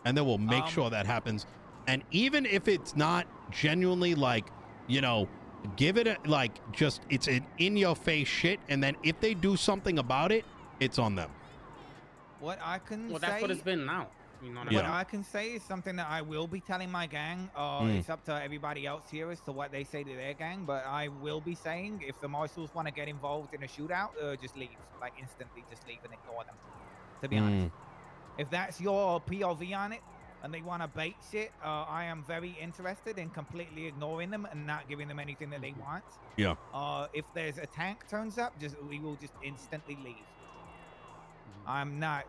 [SPEAKER 1] And then we'll make sure that happens. And even if it's not genuinely, like, you know, give it a, like, just, it's an in-your-face shit. And then if they do something about it, it's on them.
[SPEAKER 6] What I can
[SPEAKER 10] well,
[SPEAKER 6] say...
[SPEAKER 10] that's what it's been now. You know what
[SPEAKER 6] What I can say is something that I will be telling my gang. It's up to everybody else here as to what they say to their gang, but I will be saying if the marshals want to get involved in a shootout, just leave. Like, instantly just leave and ignore them, to be honest. If that's your POV on it and they want to bait shit, I am very interested in completely ignoring them and not giving them anything that they want.
[SPEAKER 1] Yeah.
[SPEAKER 6] If there's a tank turns up, we will just instantly leave. I'm not...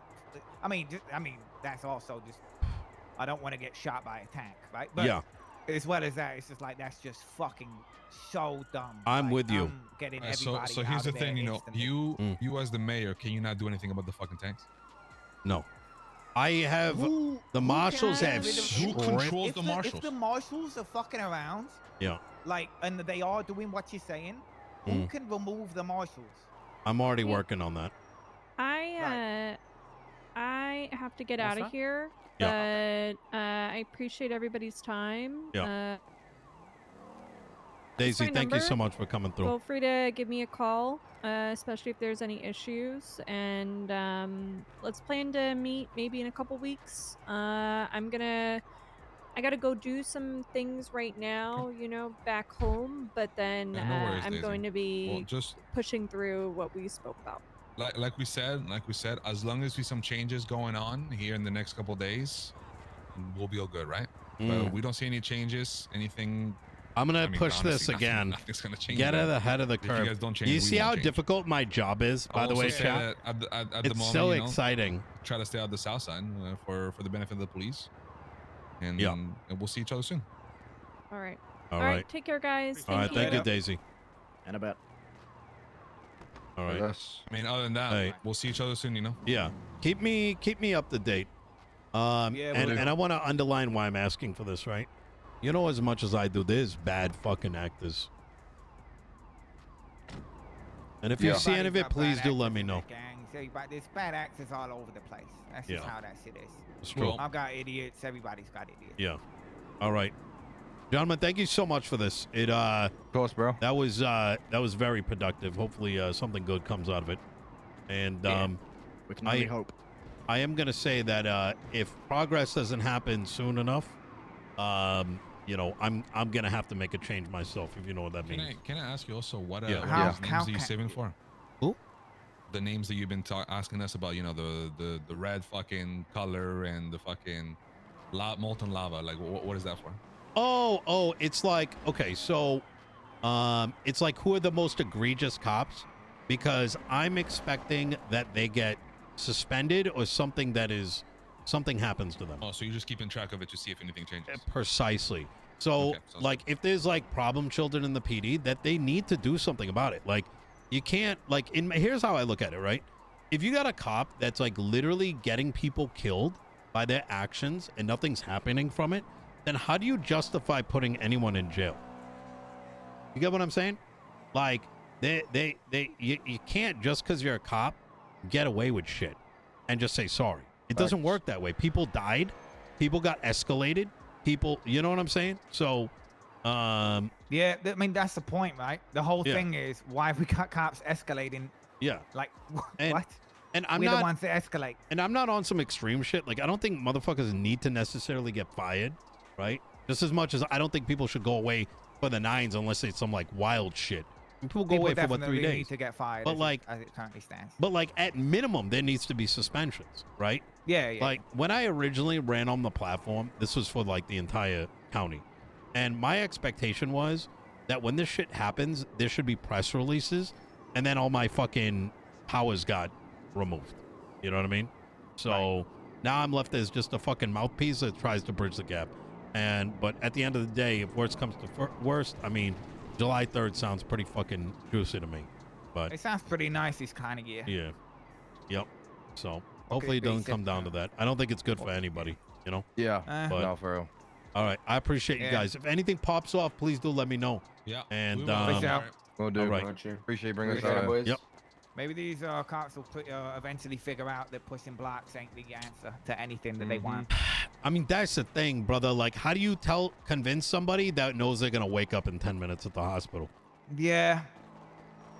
[SPEAKER 6] I mean, that's also just, I don't want to get shot by a tank, right? But
[SPEAKER 1] yeah.
[SPEAKER 6] As well as that, it's just like, that's just fucking so dumb.
[SPEAKER 1] I'm with you.
[SPEAKER 6] I'm getting everybody
[SPEAKER 3] so here's the thing, you know,
[SPEAKER 6] instantly.
[SPEAKER 3] you as the mayor, can you not do anything about the fucking tanks?
[SPEAKER 1] No. I have, the marshals have...
[SPEAKER 3] Who controls the marshals?
[SPEAKER 6] If the marshals are fucking around, like, and they are doing what you're saying, who can remove the marshals?
[SPEAKER 1] I'm already working on that.
[SPEAKER 4] I have to get out of here, but I appreciate everybody's time.
[SPEAKER 1] Daisy, thank you so much for coming through.
[SPEAKER 4] Feel free to give me a call, especially if there's any issues, and let's plan to meet maybe in a couple weeks. I gotta go do some things right now, you know, back home, but then
[SPEAKER 3] no worries,
[SPEAKER 4] I'm
[SPEAKER 3] Daisy.
[SPEAKER 4] going to be
[SPEAKER 3] just
[SPEAKER 4] pushing through what we spoke about.
[SPEAKER 3] Like we said, as long as we some changes going on here in the next couple of days, we'll be all good, right? But we don't see any changes, anything.
[SPEAKER 1] I'm gonna push this again.
[SPEAKER 3] Nothing's gonna change.
[SPEAKER 1] Get ahead of the curve.
[SPEAKER 3] If you guys don't change,
[SPEAKER 1] you see how difficult my job is, by the way, chat?
[SPEAKER 3] At the
[SPEAKER 1] it's
[SPEAKER 3] moment,
[SPEAKER 1] so exciting.
[SPEAKER 3] Try to stay out the south side for the benefit of the police, and we'll see each other soon.
[SPEAKER 4] All right.
[SPEAKER 1] All right.
[SPEAKER 4] Take care, guys.
[SPEAKER 1] Thank you, Daisy.
[SPEAKER 9] And about.
[SPEAKER 1] All right.
[SPEAKER 3] I mean, other than that, we'll see each other soon, you know?
[SPEAKER 1] Yeah. Keep me up to date. And I want to underline why I'm asking for this, right? You know, as much as I do, there's bad fucking actors. And if you see any of it, please do let me know.
[SPEAKER 6] There's bad actors all over the place. That's just how that shit is.
[SPEAKER 1] It's true.
[SPEAKER 6] I've got idiots. Everybody's got idiots.
[SPEAKER 1] Yeah. All right. Gentlemen, thank you so much for this. It
[SPEAKER 2] of course, bro.
[SPEAKER 1] That was very productive. Hopefully something good comes out of it. And
[SPEAKER 9] we can only hope.
[SPEAKER 1] I am gonna say that if progress doesn't happen soon enough, you know, I'm gonna have to make a change myself, if you know what that means.
[SPEAKER 3] Can I ask you also what
[SPEAKER 1] Yeah.
[SPEAKER 3] names are you saving for?
[SPEAKER 1] Who?
[SPEAKER 3] The names that you've been asking us about, you know, the red fucking color and the fucking molten lava. Like, what is that for?
[SPEAKER 1] Oh, it's like, okay, so it's like, who are the most egregious cops? Because I'm expecting that they get suspended or something happens to them.
[SPEAKER 3] Oh, so you're just keeping track of it to see if anything changes.
[SPEAKER 1] Precisely. So, like, if there's like problem children in the PD, that they need to do something about it. Like, you can't, like, here's how I look at it, right? If you got a cop that's like literally getting people killed by their actions and nothing's happening from it, then how do you justify putting anyone in jail? You get what I'm saying? Like, you can't, just because you're a cop, get away with shit and just say sorry. It doesn't work that way. People died. People got escalated. People, you know what I'm saying? So,
[SPEAKER 6] yeah, I mean, that's the point, right? The whole thing is, why have we got cops escalating?
[SPEAKER 1] Yeah.
[SPEAKER 6] Like,
[SPEAKER 1] and,
[SPEAKER 6] what?
[SPEAKER 1] And I'm
[SPEAKER 6] We're
[SPEAKER 1] not
[SPEAKER 6] the ones that escalate.
[SPEAKER 1] And I'm not on some extreme shit. Like, I don't think motherfuckers need to necessarily get fired, right? Just as much as I don't think people should go away for the nines unless it's some like wild shit. People go away for what, 3 days?
[SPEAKER 6] Need to get fired.
[SPEAKER 1] But like,
[SPEAKER 6] as it currently stands.
[SPEAKER 1] But like at minimum, there needs to be suspensions, right?
[SPEAKER 6] Yeah, yeah.
[SPEAKER 1] Like when I originally ran on the platform, this was for like the entire county, and my expectation was that when this shit happens, there should be press releases, and then all my fucking powers got removed. You know what I mean? So now I'm left as just a fucking mouthpiece that tries to bridge the gap. But at the end of the day, if worst comes to worst, I mean, July 3rd sounds pretty fucking juicy to me. But
[SPEAKER 6] it sounds pretty nice this kind of year.
[SPEAKER 1] Yeah. Yep. So hopefully it doesn't come down to that. I don't think it's good for anybody, you know?
[SPEAKER 2] Yeah.
[SPEAKER 1] But,
[SPEAKER 2] no, for real.
[SPEAKER 1] All right. I appreciate you guys. If anything pops off, please do let me know.
[SPEAKER 3] Yeah.
[SPEAKER 1] And
[SPEAKER 2] we'll do.
[SPEAKER 1] All right.
[SPEAKER 2] Appreciate you bringing us out.
[SPEAKER 1] Yep.
[SPEAKER 6] Maybe these cops will eventually figure out that pushing blocks ain't the answer to anything that they want.
[SPEAKER 1] I mean, that's the thing, brother. Like, how do you convince somebody that knows they're gonna wake up in 10 minutes at the hospital?
[SPEAKER 6] Yeah.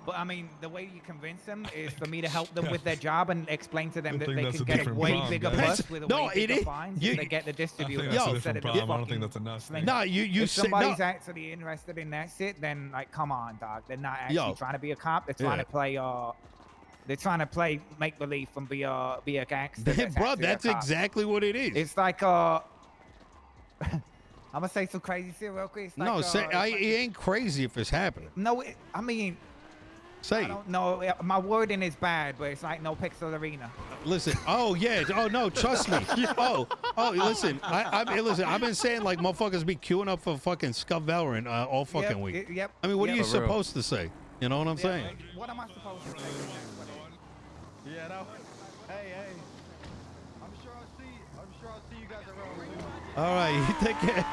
[SPEAKER 6] But I mean, the way you convince them is for me to help them with their job and explain to them that they can get a way bigger bus with a way bigger fines if they get the distributor instead of the fucking.
[SPEAKER 3] I don't think that's enough.
[SPEAKER 1] No,
[SPEAKER 6] if somebody's actually interested in that shit, then like, come on, dog. They're not actually trying to be a cop. They're trying to play. They're trying to play make believe and be a gangster.
[SPEAKER 1] Bro, that's exactly what it is.
[SPEAKER 6] It's like I'm gonna say some crazy shit real quick. It's like,
[SPEAKER 1] no, it ain't crazy if it's happening.
[SPEAKER 6] No, I mean.
[SPEAKER 1] Say
[SPEAKER 6] I don't know. My wording is bad, but it's like NoPixel Arena.
[SPEAKER 1] Listen. Oh yeah. Oh no. Trust me. Oh. Listen. Listen. I've been saying like motherfuckers be queuing up for fucking Scuff Valorant all fucking week.
[SPEAKER 6] Yep.
[SPEAKER 1] I mean, what are you supposed to say? You know what I'm saying?
[SPEAKER 6] What am I supposed to say?
[SPEAKER 2] Yeah. No. Hey. I'm sure I'll see you guys around.
[SPEAKER 1] All right. You take care.